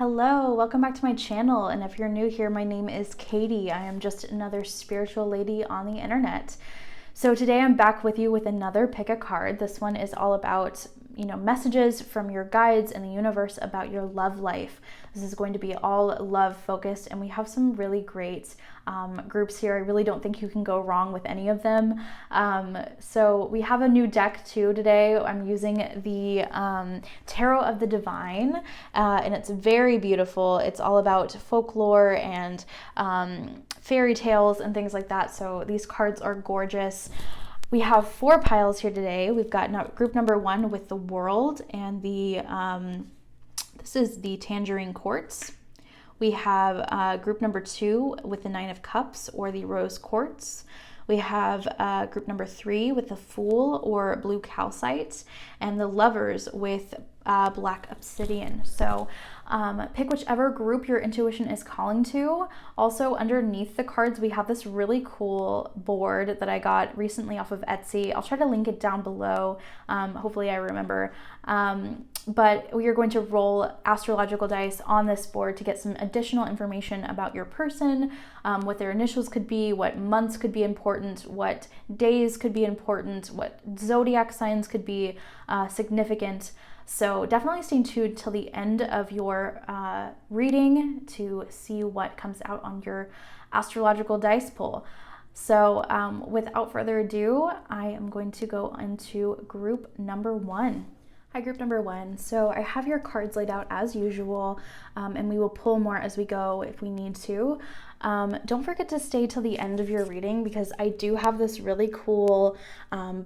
Hello, welcome back to my channel. And if you're new here, my name is Katie. I am just another spiritual lady on the internet. So today I'm back with you with another pick a card. This one is all about, messages from your guides and the universe about your love life. This is going to be all love focused, and we have some really great groups here. I really don't think you can go wrong with any of them. So we have a new deck too today. I'm using the Tarot of the Divine, and it's very beautiful. It's all about folklore and fairy tales and things like that. So these cards are gorgeous. We have 4 piles here today. We've got group number 1 with the World and the this is the Tangerine Quartz. We have group number 2 with the 9 of Cups or the Rose Quartz. We have group number 3 with the Fool or Blue Calcite, and the Lovers with Black Obsidian. So pick whichever group your intuition is calling to. Also, underneath the cards, we have this really cool board that I got recently off of Etsy. I'll try to link it down below. Hopefully I remember. But we are going to roll astrological dice on this board to get some additional information about your person, what their initials could be, what months could be important, what days could be important, what zodiac signs could be significant. So definitely stay tuned till the end of your reading to see what comes out on your astrological dice pull. So without further ado, I am going to go into group number 1. Hi, group number 1. So I have your cards laid out as usual, and we will pull more as we go if we need to. Don't forget to stay till the end of your reading because I do have this really cool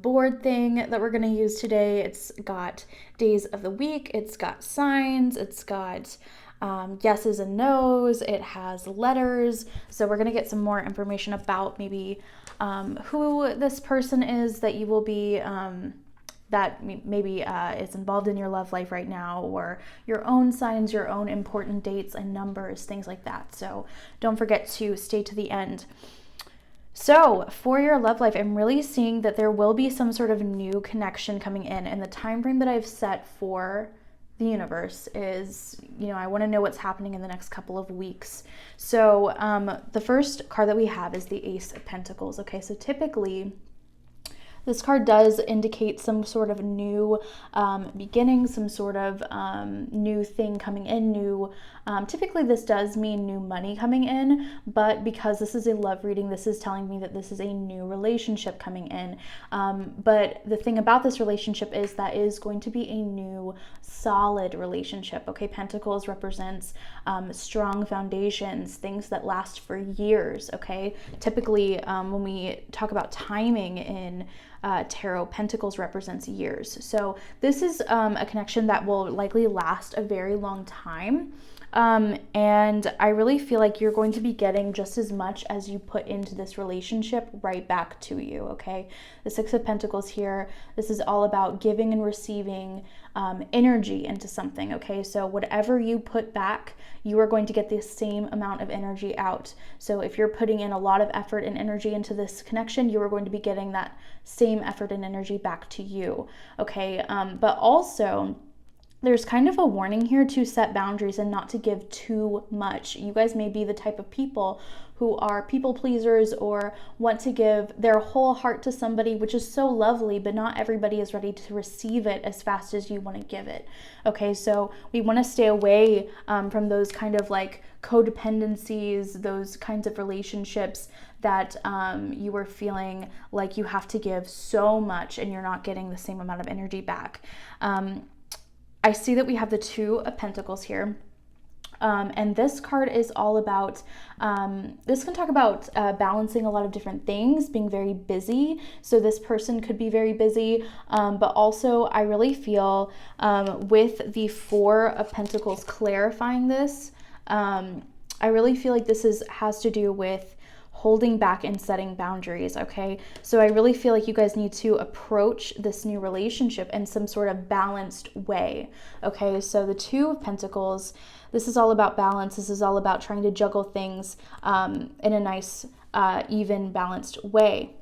board thing that we're going to use today. It's got days of the week, it's got signs, it's got yeses and nos, it has letters. So we're going to get some more information about maybe who this person is that you will be that maybe is involved in your love life right now, or your own signs, your own important dates and numbers, things like that. So don't forget to stay to the end. So for your love life, I'm really seeing that there will be some sort of new connection coming in, and the time frame that I've set for the universe is, I want to know what's happening in the next couple of weeks. So the first card that we have is the Ace of Pentacles. Okay, so typically this card does indicate some sort of new beginning, some sort of new thing coming in, typically this does mean new money coming in, but because this is a love reading, this is telling me that this is a new relationship coming in. But the thing about this relationship is that is going to be a new solid relationship. Okay, Pentacles represents strong foundations, things that last for years. Okay, typically when we talk about timing in tarot, Pentacles represents years. So this is a connection that will likely last a very long time. And I really feel like you're going to be getting just as much as you put into this relationship right back to you, okay? The Six of Pentacles here, this is all about giving and receiving energy into something, okay? So whatever you put back, you are going to get the same amount of energy out. So if you're putting in a lot of effort and energy into this connection, you are going to be getting that same effort and energy back to you, okay? But also, there's kind of a warning here to set boundaries and not to give too much. You guys may be the type of people who are people pleasers or want to give their whole heart to somebody, which is so lovely, but not everybody is ready to receive it as fast as you want to give it. Okay, so we want to stay away from those kind of like codependencies, those kinds of relationships that you are feeling like you have to give so much and you're not getting the same amount of energy back. I see that we have the Two of Pentacles here. And this card is all about, this can talk about balancing a lot of different things, being very busy. So this person could be very busy, but also I really feel with the Four of Pentacles clarifying this, I really feel like this has to do with holding back and setting boundaries, okay? So I really feel like you guys need to approach this new relationship in some sort of balanced way, okay? So the Two of Pentacles, this is all about balance. This is all about trying to juggle things in a nice, even, balanced way.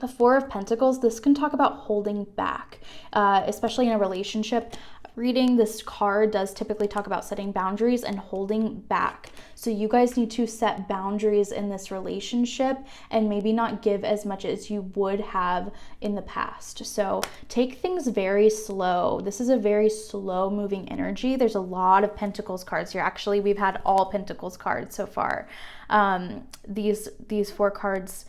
The Four of Pentacles, this can talk about holding back, especially in a relationship. Reading this card does typically talk about setting boundaries and holding back. So you guys need to set boundaries in this relationship and maybe not give as much as you would have in the past. So take things very slow. This is a very slow moving energy. There's a lot of Pentacles cards here. Actually, we've had all Pentacles cards so far. These four cards,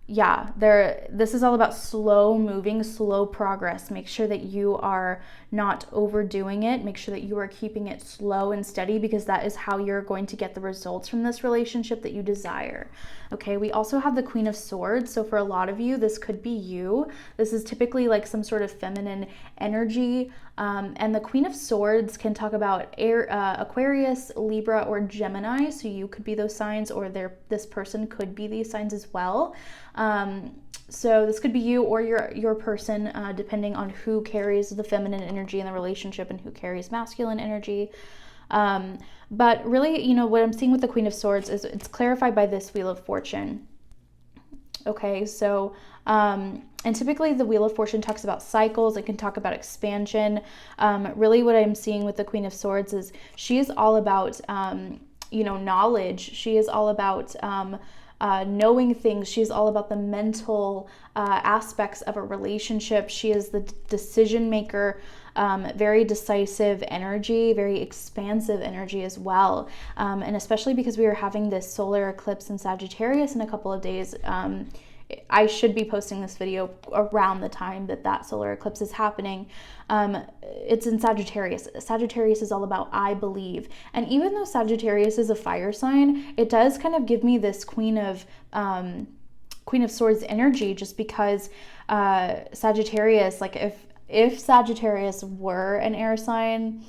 yeah, this is all about slow moving, slow progress. Make sure that you are not overdoing it. Make sure that you are keeping it slow and steady, because that is how you're going to get the results from this relationship that you desire. Okay, we also have the Queen of Swords. So for a lot of you, this could be you. This is typically like some sort of feminine energy. And the Queen of Swords can talk about Aquarius, Libra, or Gemini. So you could be those signs, or this person could be these signs as well. So this could be you or your person, depending on who carries the feminine energy in the relationship and who carries masculine energy. But really, you know, what I'm seeing with the Queen of Swords is it's clarified by this Wheel of Fortune. Okay, so, and typically the Wheel of Fortune talks about cycles. It can talk about expansion. Really what I'm seeing with the Queen of Swords is she is all about, you know, knowledge. She is all about, knowing things. She's all about the mental aspects of a relationship. She is the decision maker, very decisive energy, very expansive energy as well. And especially because we are having this solar eclipse in Sagittarius in a couple of days, I should be posting this video around the time that solar eclipse is happening. It's in Sagittarius. Sagittarius is all about I believe. And even though Sagittarius is a fire sign, it does kind of give me this Queen of Swords energy, just because Sagittarius, like if Sagittarius were an air sign,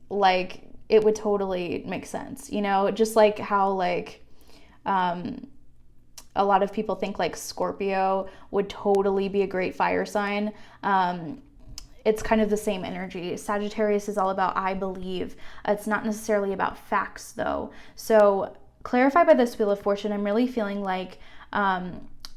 like it would totally make sense, you know, just like how like a lot of people think like Scorpio would totally be a great fire sign. It's kind of the same energy. Sagittarius is all about I believe. It's not necessarily about facts though. So clarified by this Wheel of Fortune, I'm really feeling like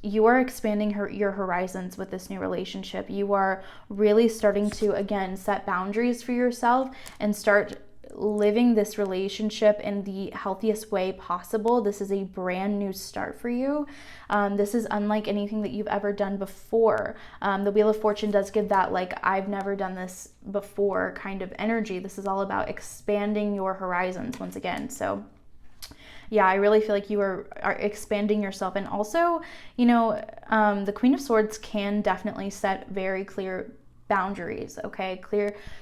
you are expanding your horizons with this new relationship. You are really starting to, again, set boundaries for yourself and start living this relationship in the healthiest way possible. This is a brand new start for you. This is unlike anything that you've ever done before. The Wheel of Fortune does give that like I've never done this before kind of energy. This is all about expanding your horizons once again. So yeah, I really feel like you are expanding yourself. And also, you know, the Queen of Swords can definitely set very clear boundaries, okay?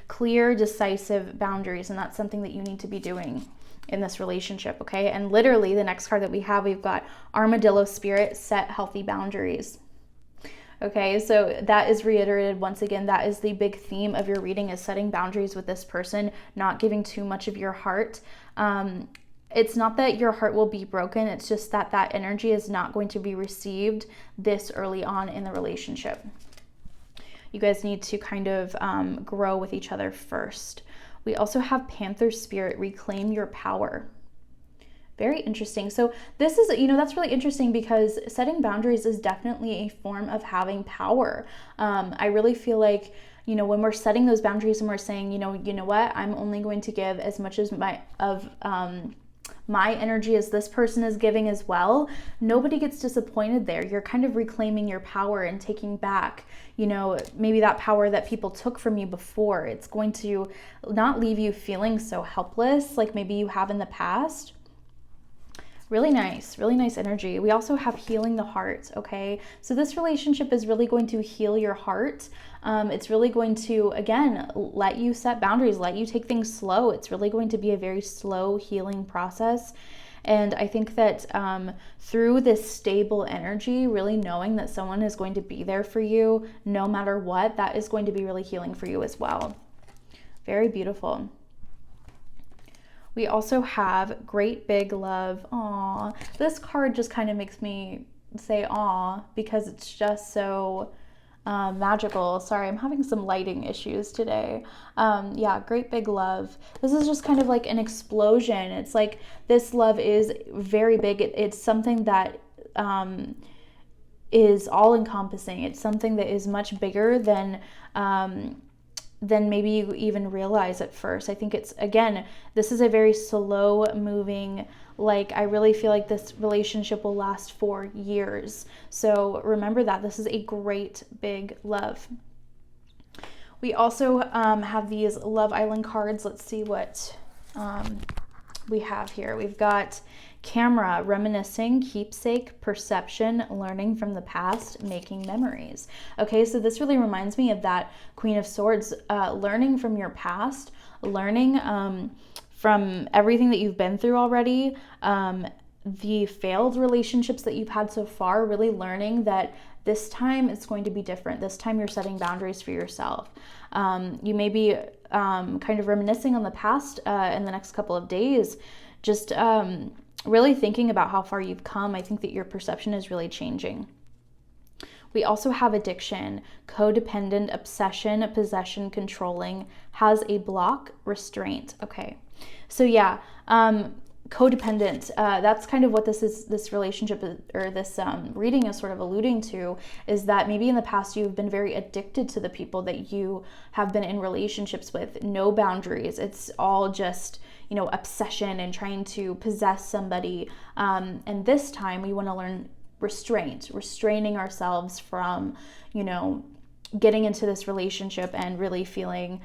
Clear, decisive boundaries. And that's something that you need to be doing in this relationship, okay? And literally the next card that we've got Armadillo Spirit, set healthy boundaries. Okay, so that is reiterated once again. That is the big theme of your reading, is setting boundaries with this person, not giving too much of your heart. It's not that your heart will be broken. It's just that that energy is not going to be received this early on in the relationship. You guys need to kind of grow with each other first. We also have Panther Spirit, reclaim your power. Very interesting. So this is, you know, that's really interesting because setting boundaries is definitely a form of having power. I really feel like, you know, when we're setting those boundaries and we're saying, you know what, I'm only going to give as much as my energy as this person is giving as well, nobody gets disappointed there. You're kind of reclaiming your power and taking back, you know, maybe that power that people took from you before. It's going to not leave you feeling so helpless like maybe you have in the past. Really nice energy. We also have healing the heart, okay? So this relationship is really going to heal your heart. It's really going to, again, let you set boundaries, let you take things slow. It's really going to be a very slow healing process. And I think that through this stable energy, really knowing that someone is going to be there for you no matter what, that is going to be really healing for you as well. Very beautiful. We also have Great Big Love. Aw, this card just kind of makes me say aw because it's just so magical. Sorry, I'm having some lighting issues today. Yeah, Great Big Love. This is just kind of like an explosion. It's like this love is very big. It's something that is all encompassing. It's something that is much bigger than maybe you even realize at first. I think it's, again, this is a very slow moving, like, I really feel like this relationship will last for years. So remember that this is a great big love. We also have these Love Island cards. Let's see what we have here. We've got camera, reminiscing, keepsake, perception, learning from the past, making memories. Okay, so this really reminds me of that Queen of Swords, learning from your past, learning from everything that you've been through already, the failed relationships that you've had so far, really learning that this time it's going to be different. This time you're setting boundaries for yourself. You may be kind of reminiscing on the past in the next couple of days, just really thinking about how far you've come. I think that your perception is really changing. We also have addiction, codependent, obsession, possession, controlling, has a block, restraint. Okay, so yeah, codependent, that's kind of what this relationship or this reading is sort of alluding to, is that maybe in the past you've been very addicted to the people that you have been in relationships with. No boundaries. It's all just, you know, obsession and trying to possess somebody. And this time we want to learn restraint, restraining ourselves from, you know, getting into this relationship and really feeling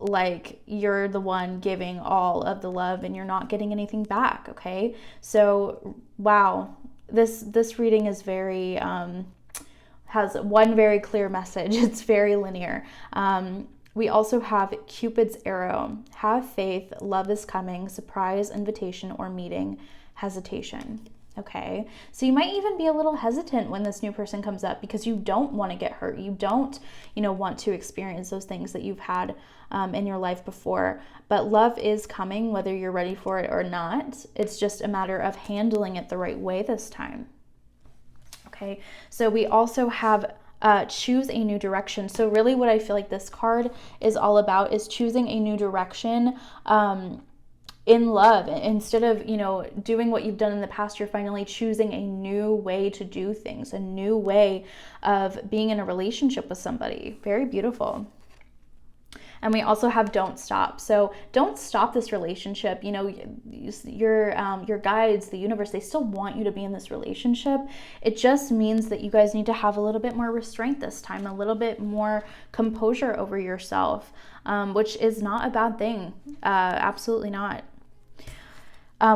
like you're the one giving all of the love and you're not getting anything back. Okay, so wow, this reading is very has one very clear message. It's very linear. We also have Cupid's arrow, have faith, love is coming, surprise, invitation or meeting, hesitation. Okay, so you might even be a little hesitant when this new person comes up because you don't want to get hurt. You don't, you know, want to experience those things that you've had in your life before. But love is coming, whether you're ready for it or not. It's just a matter of handling it the right way this time. Okay, so we also have choose a new direction. So really what I feel like this card is all about is choosing a new direction in love. Instead of, you know, doing what you've done in the past, you're finally choosing a new way to do things, a new way of being in a relationship with somebody. Very beautiful. And we also have don't stop. So don't stop this relationship. You know, your guides, the universe, they still want you to be in this relationship. It just means that you guys need to have a little bit more restraint this time, a little bit more composure over yourself, which is not a bad thing. Absolutely not.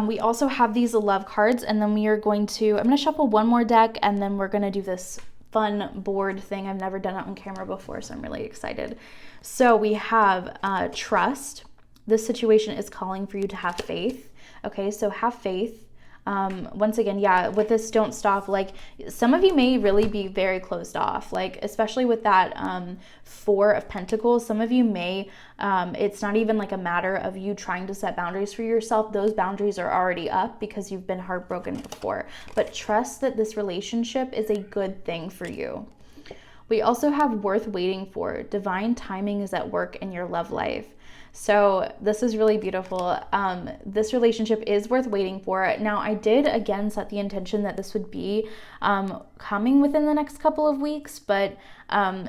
We also have these love cards, and then I'm going to shuffle one more deck, and then we're going to do this fun board thing. I've never done it on camera before, so I'm really excited. So we have trust. This situation is calling for you to have faith. Okay, so have faith. Once again, yeah, with this don't stop, like some of you may really be very closed off, like especially with that Four of Pentacles. Some of you may, it's not even like a matter of you trying to set boundaries for yourself. Those boundaries are already up because you've been heartbroken before. But trust that this relationship is a good thing for you. We also have worth waiting for. Divine timing is at work in your love life. So this is really beautiful. This relationship is worth waiting for. Now, I did again set the intention that this would be coming within the next couple of weeks, but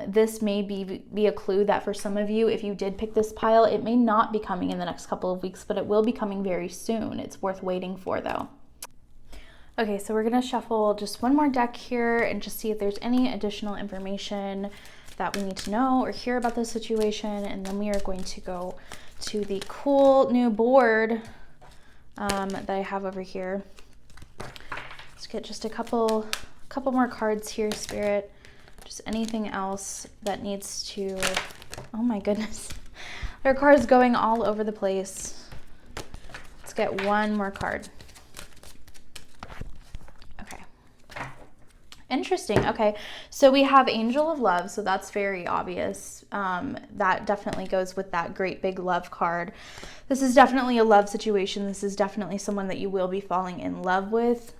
this may be a clue that for some of you, if you did pick this pile, it may not be coming in the next couple of weeks, but it will be coming very soon. It's worth waiting for though. Okay, so we're gonna shuffle just one more deck here and just see if there's any additional information that we need to know or hear about the situation, and then we are going to go to the cool new board that I have over here. Let's get just a couple more cards here, Spirit. Just anything else that needs to, oh my goodness. There are cards going all over the place. Let's get one more card. Interesting. Okay, so we have Angel of Love, so that's very obvious. That definitely goes with that great big love card. This is definitely a love situation. This is definitely someone that you will be falling in love with.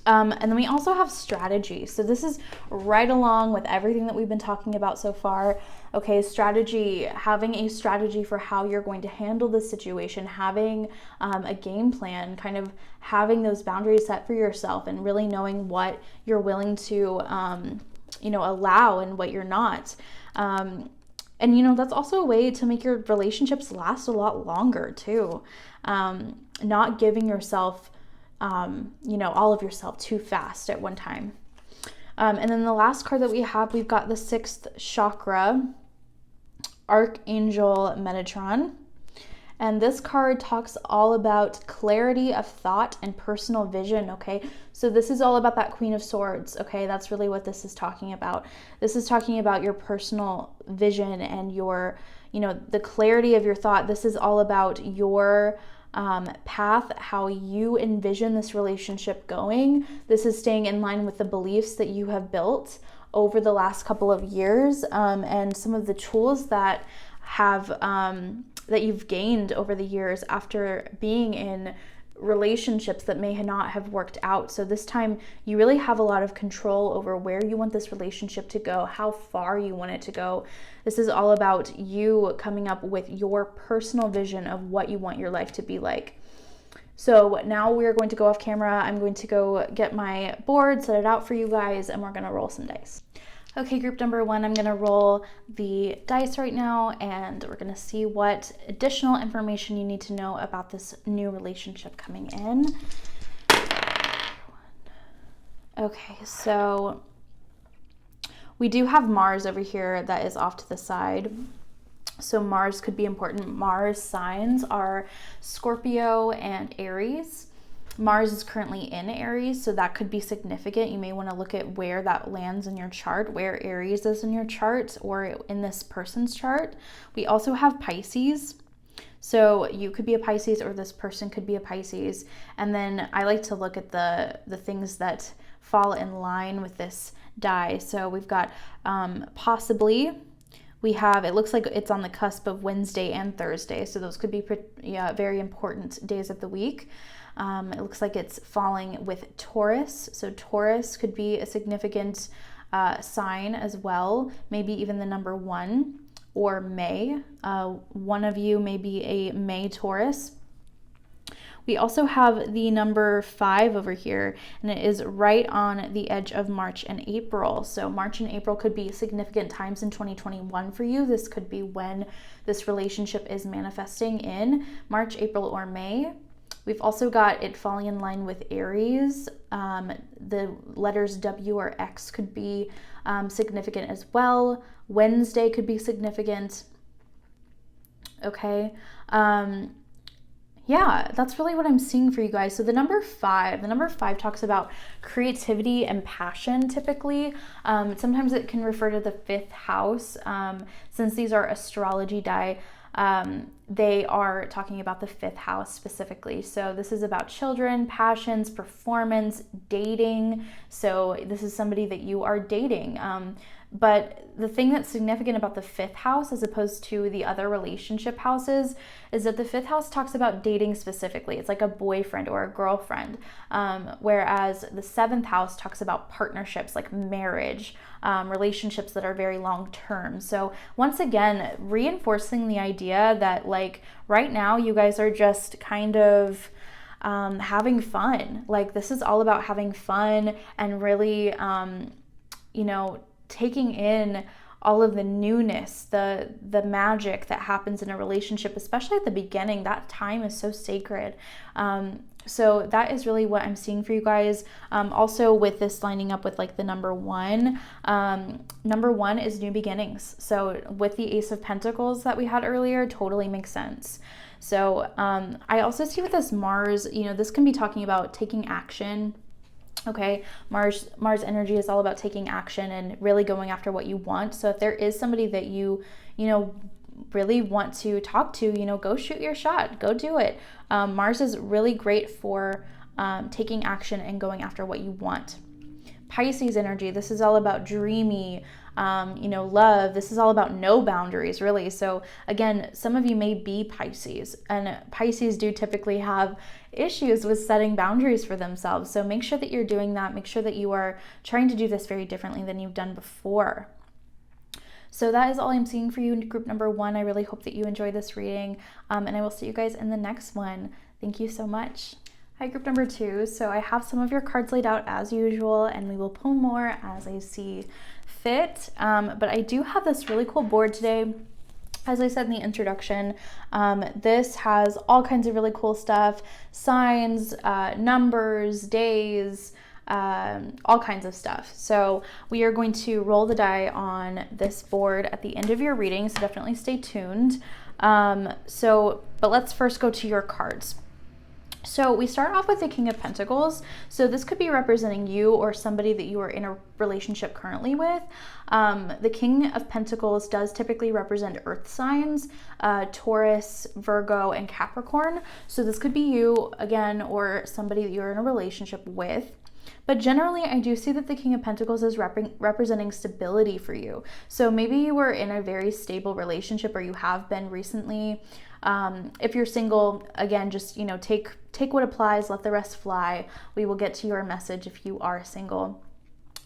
And then we also have strategy. So this is right along with everything that we've been talking about so far. Okay, strategy, having a strategy for how you're going to handle this situation, having a game plan, kind of having those boundaries set for yourself, and really knowing what you're willing to, allow and what you're not. And, that's also a way to make your relationships last a lot longer too. Not giving yourself all of yourself too fast at one time. And then the last card that we've got the 6th chakra, Archangel Metatron. And this card talks all about clarity of thought and personal vision, okay? So this is all about that Queen of Swords, okay? That's really what this is talking about. This is talking about your personal vision and your, the clarity of your thought. This is all about your path, how you envision this relationship going. This is staying in line with the beliefs that you have built over the last couple of years, and some of the tools that that you've gained over the years after being in relationships that may not have worked out. So this time you really have a lot of control over where you want this relationship to go, how far you want it to go. This is all about you coming up with your personal vision of what you want your life to be like. So now we're going to go off camera. I'm going to go get my board, set it out for you guys, and we're going to roll some dice. Okay, group number 1, I'm going to roll the dice right now, and we're going to see what additional information you need to know about this new relationship coming in. Okay, so we do have Mars over here that is off to the side. So Mars could be important. Mars signs are Scorpio and Aries. Mars is currently in Aries, so that could be significant. You may want to look at where that lands in your chart, where Aries is in your chart or in this person's chart. We also have Pisces. So you could be a Pisces, or this person could be a Pisces. And then I like to look at the things that fall in line with this die. So we've got possibly, it looks like it's on the cusp of Wednesday and Thursday. So those could be very important days of the week. It looks like it's falling with Taurus. So Taurus could be a significant sign as well, maybe even the number 1, or May. One of you may be a May Taurus. We also have the number 5 over here, and it is right on the edge of March and April. So March and April could be significant times in 2021 for you. This could be when this relationship is manifesting in March, April, or May. We've also got it falling in line with Aries. The letters W or X could be significant as well. Wednesday could be significant. Okay. Yeah, that's really what I'm seeing for you guys. So the number 5 talks about creativity and passion typically. Sometimes it can refer to the 5th house. Since these are astrology die, they are talking about the 5th house specifically. So this is about children, passions, performance, dating. So this is somebody that you are dating. But the thing that's significant about the 5th house as opposed to the other relationship houses is that the 5th house talks about dating specifically. It's like a boyfriend or a girlfriend. Whereas the 7th house talks about partnerships like marriage, relationships that are very long term. So once again, reinforcing the idea that like right now you guys are just kind of having fun. Like this is all about having fun and really, taking in all of the newness, the magic that happens in a relationship, especially at the beginning. That time is so sacred. So that is really what I'm seeing for you guys. Also with this lining up with like the number 1, number 1 is new beginnings. So with the Ace of Pentacles that we had earlier, totally makes sense. So I also see with this Mars, this can be talking about taking action. Okay, Mars energy is all about taking action and really going after what you want. So if there is somebody that you really want to talk to, go shoot your shot, go do it. Mars is really great for taking action and going after what you want. Pisces energy, this is all about dreamy, love. This is all about no boundaries, really. So again, some of you may be Pisces, and Pisces do typically have issues with setting boundaries for themselves. So make sure that you're doing that. Make sure that you are trying to do this very differently than you've done before. So that is all I'm seeing for you in group number 1. I really hope that you enjoy this reading, and I will see you guys in the next one. Thank you so much. Hi, group number 2. So I have some of your cards laid out as usual, and we will pull more as I see fit. But I do have this really cool board today. As I said in the introduction, this has all kinds of really cool stuff, signs, numbers, days, all kinds of stuff. So we are going to roll the die on this board at the end of your reading, so definitely stay tuned. But let's first go to your cards. So we start off with the King of Pentacles. So this could be representing you or somebody that you are in a relationship currently with. The King of Pentacles does typically represent earth signs, Taurus, Virgo, and Capricorn. So this could be you again, or somebody that you're in a relationship with. But generally, I do see that the King of Pentacles is representing stability for you. So maybe you were in a very stable relationship, or you have been recently. If you're single, again, just, take what applies, let the rest fly. We will get to your message if you are single.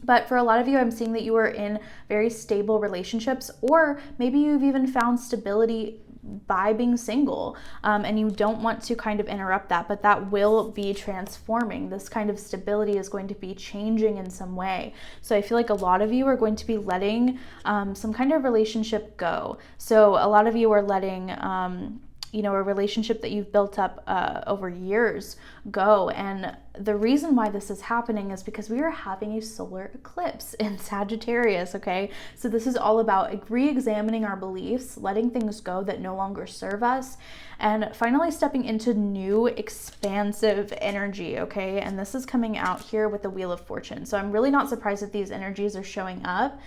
But for a lot of you, I'm seeing that you are in very stable relationships, or maybe you've even found stability by being single, and you don't want to kind of interrupt that, but that will be transforming. This kind of stability is going to be changing in some way. So I feel like a lot of you are going to be letting some kind of relationship go. So a lot of you are letting a relationship that you've built up over years go. And the reason why this is happening is because we are having a solar eclipse in Sagittarius, okay? So this is all about re-examining our beliefs, letting things go that no longer serve us, and finally stepping into new expansive energy, okay? And this is coming out here with the Wheel of Fortune. So I'm really not surprised that these energies are showing up.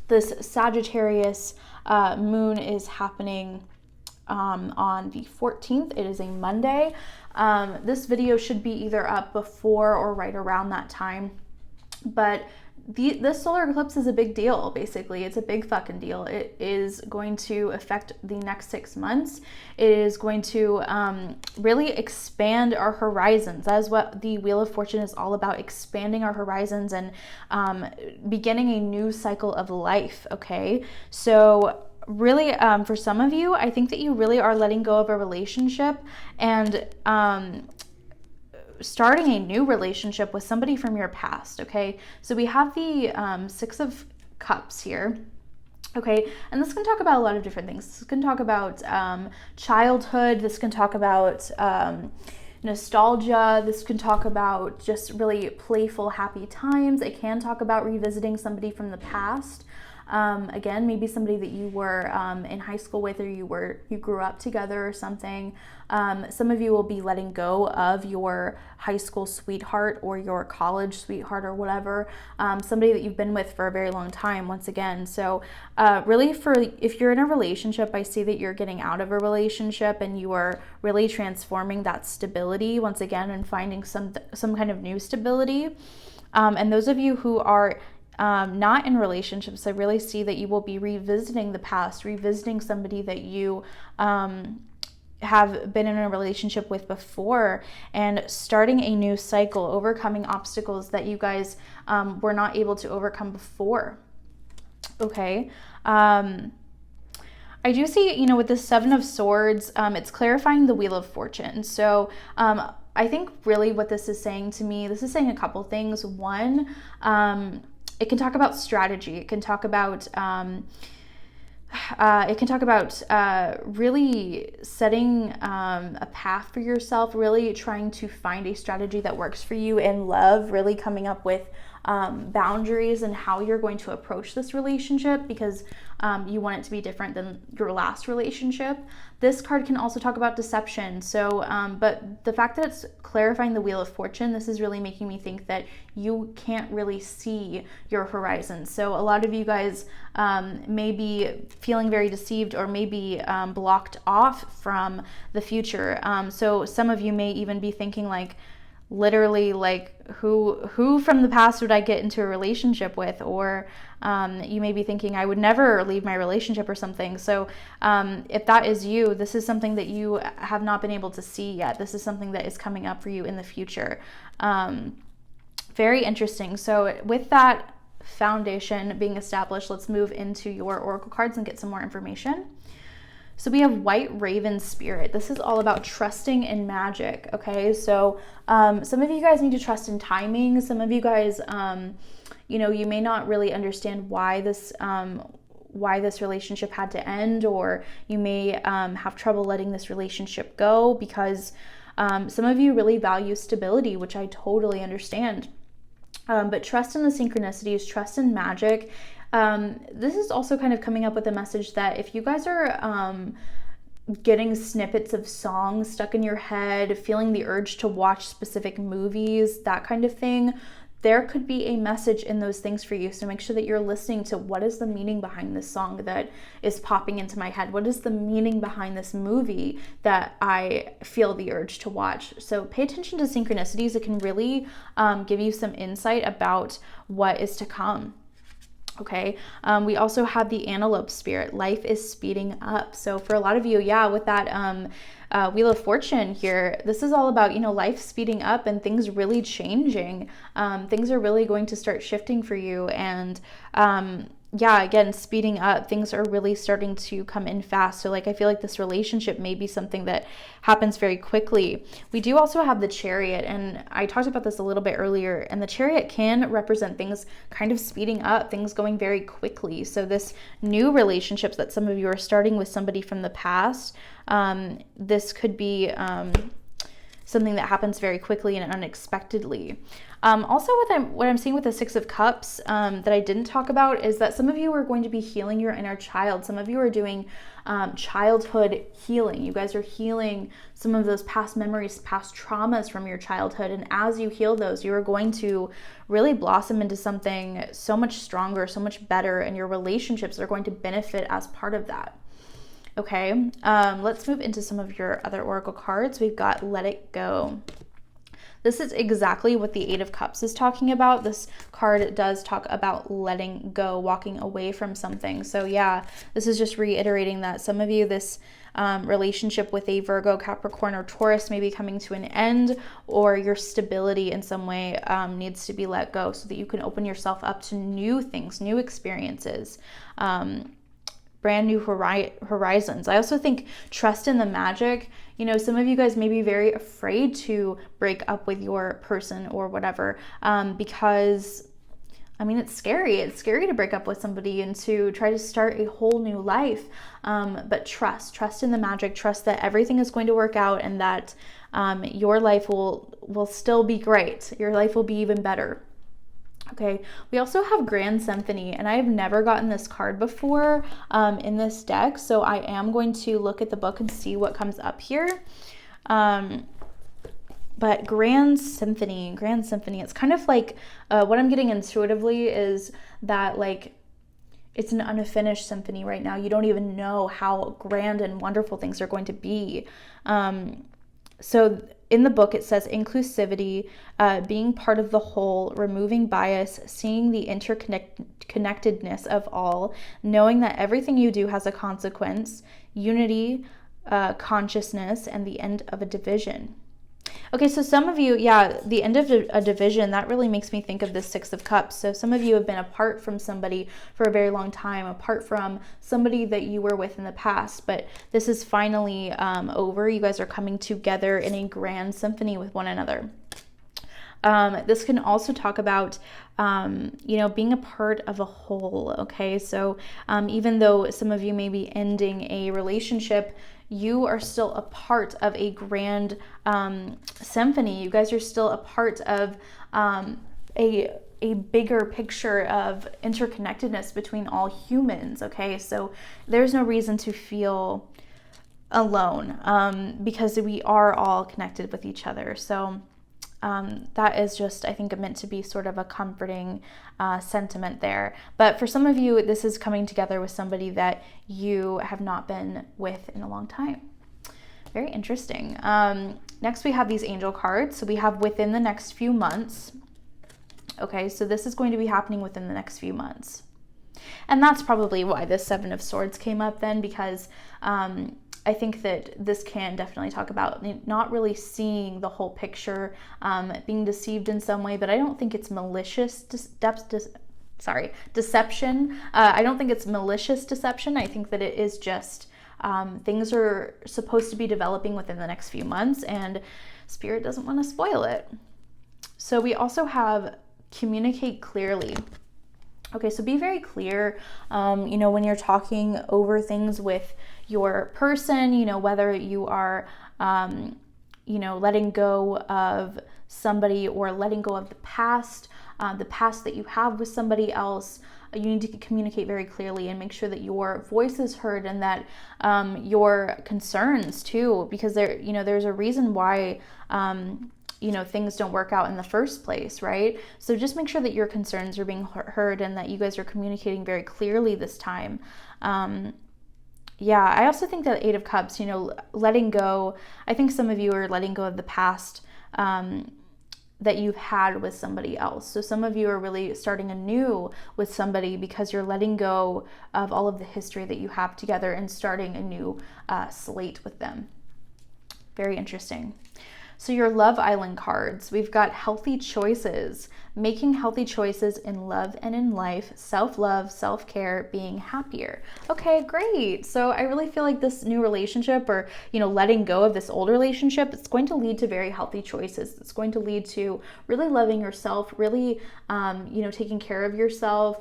This Sagittarius moon is happening on the 14th. It is a Monday. This video should be either up before or right around that time. But this solar eclipse is a big deal, basically. It's a big fucking deal. It is going to affect the next 6 months. It is going to really expand our horizons. That is what the Wheel of Fortune is all about, expanding our horizons and beginning a new cycle of life, okay? So really, for some of you, I think that you really are letting go of a relationship and starting a new relationship with somebody from your past, okay? So we have the 6 of Cups here, okay? And this can talk about a lot of different things. This can talk about childhood. This can talk about nostalgia. This can talk about just really playful, happy times. It can talk about revisiting somebody from the past. Again, maybe somebody that you were in high school with, or you grew up together or something. Some of you will be letting go of your high school sweetheart or your college sweetheart or whatever, somebody that you've been with for a very long time, once again. So really, if you're in a relationship, I see that you're getting out of a relationship and you are really transforming that stability once again and finding some kind of new stability. And those of you who are not in relationships, I really see that you will be revisiting the past, revisiting somebody that you have been in a relationship with before, and starting a new cycle, overcoming obstacles that you guys were not able to overcome before. Okay. I do see, with the 7 of Swords, it's clarifying the Wheel of Fortune. So I think really what this is saying to me, this is saying a couple things. One, it can talk about strategy. It can talk about really setting a path for yourself, really trying to find a strategy that works for you in love, really coming up with boundaries and how you're going to approach this relationship, because you want it to be different than your last relationship. This card can also talk about deception. So, but the fact that it's clarifying the Wheel of Fortune, this is really making me think that you can't really see your horizon. So a lot of you guys may be feeling very deceived, or maybe blocked off from the future. So some of you may even be thinking like, literally like who from the past would I get into a relationship with? Or you may be thinking, I would never leave my relationship or something. So if that is you, this is something that you have not been able to see yet. This is something that is coming up for you in the future. Very interesting. So with that foundation being established, let's move into your oracle cards and get some more information. So we have White Raven Spirit. This is all about trusting in magic, okay? So some of you guys need to trust in timing. Some of you guys, you know, you may not really understand why this relationship had to end, or you may have trouble letting this relationship go because some of you really value stability, which I totally understand. But trust in the synchronicities, trust in magic. This is also kind of coming up with a message that if you guys are getting snippets of songs stuck in your head, feeling the urge to watch specific movies, that kind of thing, there could be a message in those things for you. So make sure that you're listening to what is the meaning behind this song that is popping into my head? What is the meaning behind this movie that I feel the urge to watch? So pay attention to synchronicities. It can really give you some insight about what is to come. Okay, we also have the Antelope Spirit. Life is speeding up. So for a lot of you, yeah, with that Wheel of Fortune here, this is all about, you know, life speeding up and things really changing. Things are really going to start shifting for you. And yeah, again, speeding up, things are really starting to come in fast. So like, I feel like this relationship may be something that happens very quickly. We do also have the Chariot, and I talked about this a little bit earlier, and the Chariot can represent things kind of speeding up, things going very quickly. So this new relationships that some of you are starting with somebody from the past, this could be something that happens very quickly and unexpectedly. Also, what I'm seeing with the Six of Cups that I didn't talk about is that some of you are going to be healing your inner child. Some of you are doing childhood healing. You guys are healing some of those past memories, past traumas from your childhood. And as you heal those, you are going to really blossom into something so much stronger, so much better, and your relationships are going to benefit as part of that. Okay, let's move into some of your other oracle cards. We've got Let It Go. This is exactly what the Eight of Cups is talking about. This card does talk about letting go, walking away from something. So yeah, this is just reiterating that some of you, this relationship with a Virgo, Capricorn, or Taurus may be coming to an end, or your stability in some way needs to be let go so that you can open yourself up to new things, new experiences. Brand new horizons. I also think trust in the magic. You know, some of you guys may be very afraid to break up with your person or whatever, because, I mean, it's scary. It's scary to break up with somebody and to try to start a whole new life. But trust in the magic. Trust that everything is going to work out and that your life will still be great. Your life will be even better. Okay, we also have Grand Symphony, and I have never gotten this card before in this deck, so I am going to look at the book and see what comes up here. But Grand Symphony, it's kind of like, what I'm getting intuitively is that, like, it's an unfinished symphony right now. You don't even know how grand and wonderful things are going to be. So in the book, it says inclusivity, being part of the whole, removing bias, seeing the interconnectedness of all, knowing that everything you do has a consequence, unity, consciousness, and the end of a division. Okay, so some of you, yeah, the end of a division, that really makes me think of the Six of Cups. So some of you have been apart from somebody for a very long time, apart from somebody that you were with in the past, but this is finally over. You guys are coming together in a grand symphony with one another. This can also talk about, you know, being a part of a whole, okay? So even though some of you may be ending a relationship, you are still a part of a grand symphony. You guys are still a part of a bigger picture of interconnectedness between all humans, okay? So there's no reason to feel alone because we are all connected with each other. So that is just, I think, meant to be sort of a comforting sentiment there. But for some of you, this is coming together with somebody that you have not been with in a long time. Very interesting. Next, we have these angel cards. So we have within the next few months. Okay, so this is going to be happening within the next few months. And that's probably why the Seven of Swords came up then, because I think that this can definitely talk about not really seeing the whole picture, being deceived in some way, but I don't think it's malicious deception. I don't think it's malicious deception. I think that it is just things are supposed to be developing within the next few months, and Spirit doesn't want to spoil it. So we also have communicate clearly. Okay, so be very clear, when you're talking over things with your person, whether you are, letting go of somebody or letting go of the past that you have with somebody else. You need to communicate very clearly and make sure that your voice is heard, and that your concerns too, because there's a reason why things don't work out in the first place, right? So just make sure that your concerns are being heard and that you guys are communicating very clearly this time. I also think that Eight of Cups, letting go. I think some of you are letting go of the past that you've had with somebody else. So some of you are really starting anew with somebody because you're letting go of all of the history that you have together and starting a new slate with them. Very interesting. So your Love Island cards, we've got healthy choices, making healthy choices in love and in life, self-love, self-care, being happier. Okay, great. So I really feel like this new relationship, or, letting go of this old relationship, it's going to lead to very healthy choices. It's going to lead to really loving yourself, really, taking care of yourself,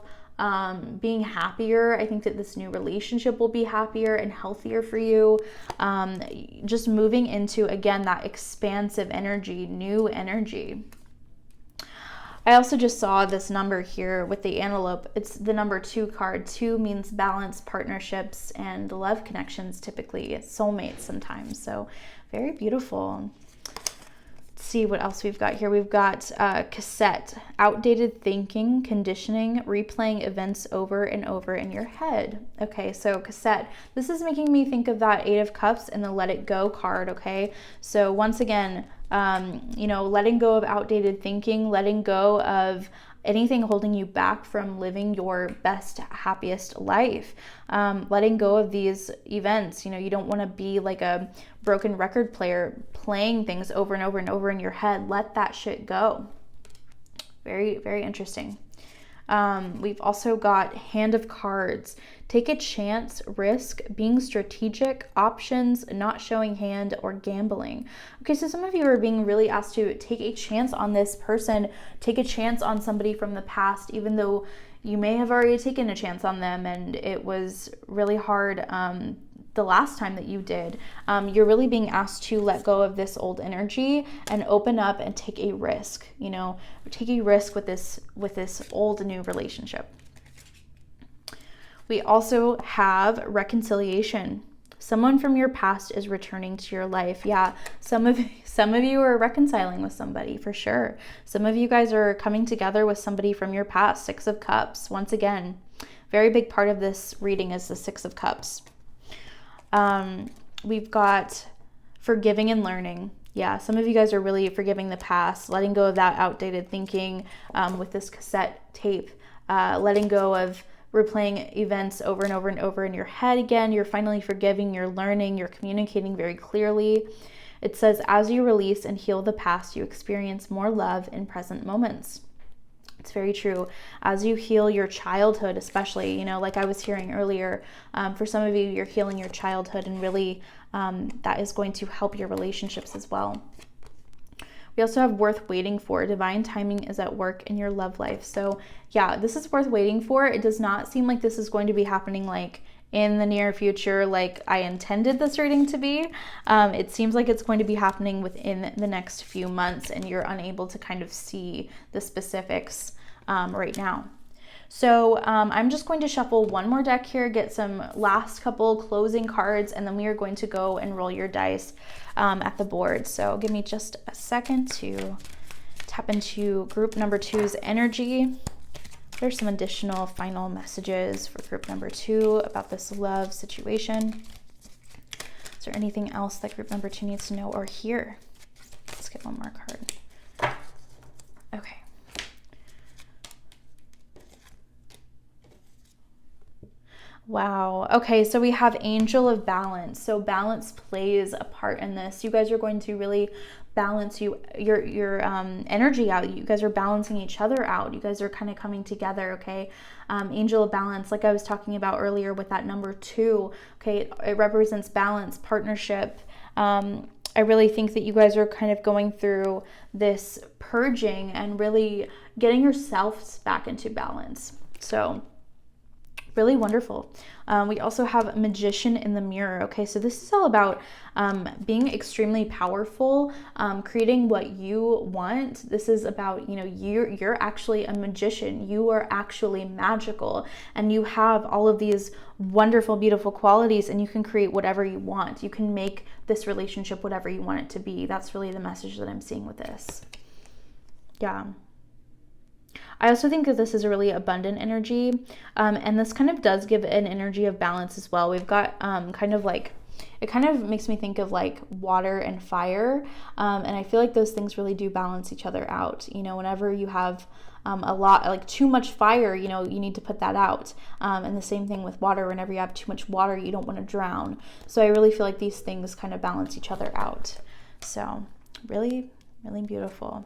being happier. I think that this new relationship will be happier and healthier for you. Just moving into, again, that expansive energy, new energy. I also just saw this number here with the antelope. It's the number 2 card. 2 means balance, partnerships, and love connections, typically. It's soulmates sometimes. So very beautiful. See what else we've got here. We've got cassette, outdated thinking, conditioning, replaying events over and over in your head. Okay, so cassette, this is making me think of that Eight of Cups and the Let It Go card. Okay, so once again, letting go of outdated thinking, letting go of anything holding you back from living your best, happiest life. Letting go of these events. You don't want to be like a broken record player playing things over and over and over in your head. Let that shit go. Very, very interesting. We've also got Hand of Cards. Take a chance, risk, being strategic, options, not showing hand, or gambling. Okay, so some of you are being really asked to take a chance on this person, take a chance on somebody from the past, even though you may have already taken a chance on them and it was really hard the last time that you did. You're really being asked to let go of this old energy and open up and take a risk, take a risk with this old new relationship. We also have reconciliation. Someone from your past is returning to your life. Yeah, some of you are reconciling with somebody for sure. Some of you guys are coming together with somebody from your past. 6 of Cups. Once again, very big part of this reading is the 6 of Cups. We've got forgiving and learning. Yeah, some of you guys are really forgiving the past, letting go of that outdated thinking with this cassette tape, letting go of replaying events over and over and over in your head again. You're finally forgiving, you're learning, you're communicating very clearly. It says, as you release and heal the past, you experience more love in present moments. It's very true. As you heal your childhood, especially, like I was hearing earlier, for some of you, you're healing your childhood, and really that is going to help your relationships as well. We also have worth waiting for. Divine timing is at work in your love life. So yeah, this is worth waiting for. It does not seem like this is going to be happening like in the near future, like I intended this reading to be. It seems like it's going to be happening within the next few months, and you're unable to kind of see the specifics right now. So I'm just going to shuffle one more deck here, get some last couple closing cards, and then we are going to go and roll your dice at the board. So give me just a second to tap into group number 2's energy. There's some additional final messages for group number 2 about this love situation. Is there anything else that group number 2 needs to know or hear? Let's get one more card. Okay. Wow. Okay, so we have Angel of Balance. So balance plays a part in this. You guys are going to really balance your energy out. You guys are balancing each other out. You guys are kind of coming together, okay? Angel of Balance, like I was talking about earlier with that number 2, okay, it represents balance, partnership. I really think that you guys are kind of going through this purging and really getting yourselves back into balance. So really wonderful. We also have Magician in the Mirror. Okay, so this is all about being extremely powerful, creating what you want. This is about, you're actually a magician. You are actually magical, and you have all of these wonderful, beautiful qualities, and you can create whatever you want. You can make this relationship whatever you want it to be. That's really the message that I'm seeing with this. Yeah. I also think that this is a really abundant energy, and this kind of does give an energy of balance as well. We've got it kind of makes me think of like water and fire, and I feel like those things really do balance each other out. Whenever you have a lot, like too much fire, you need to put that out, and the same thing with water. Whenever you have too much water, you don't want to drown. So I really feel like these things kind of balance each other out. So really, really beautiful.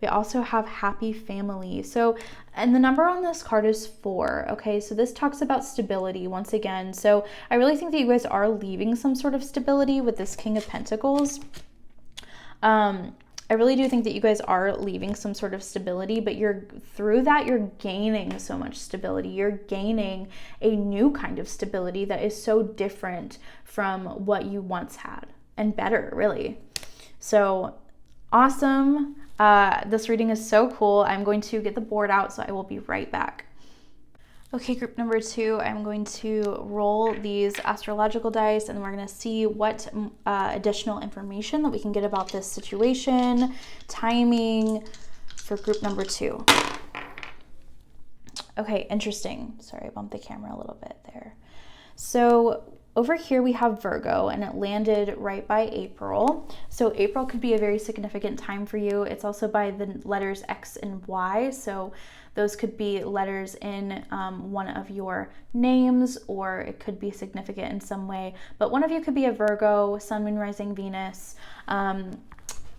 We also have Happy Family. So, and the number on this card is 4. Okay, so this talks about stability once again. So I really think that you guys are leaving some sort of stability with this King of Pentacles. I really do think that you guys are leaving some sort of stability, but through that you're gaining so much stability. You're gaining a new kind of stability that is so different from what you once had, and better, really. So awesome. This reading is so cool. I'm going to get the board out, so I will be right back. Okay, group number 2, I'm going to roll these astrological dice, and we're going to see what additional information that we can get about this situation, timing for group number 2. Okay, interesting. Sorry, I bumped the camera a little bit there. So over here we have Virgo, and it landed right by April. So April could be a very significant time for you. It's also by the letters X and Y. So those could be letters in one of your names, or it could be significant in some way. But one of you could be a Virgo, Sun, Moon, Rising, Venus.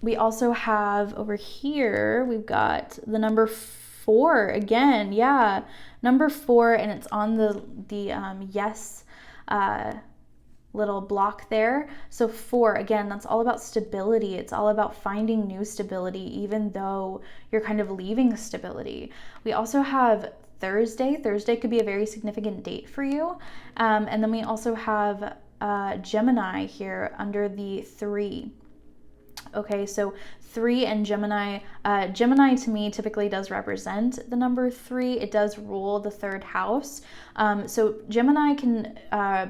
We also have over here, we've got the number 4 again. Yeah, number 4, and it's on the yes little block there. So 4, again, that's all about stability. It's all about finding new stability, even though you're kind of leaving stability. We also have Thursday. Thursday could be a very significant date for you. And then we also have Gemini here under the 3. Okay, so 3 and Gemini. Gemini to me typically does represent the number 3. It does rule the 3rd house. So Gemini can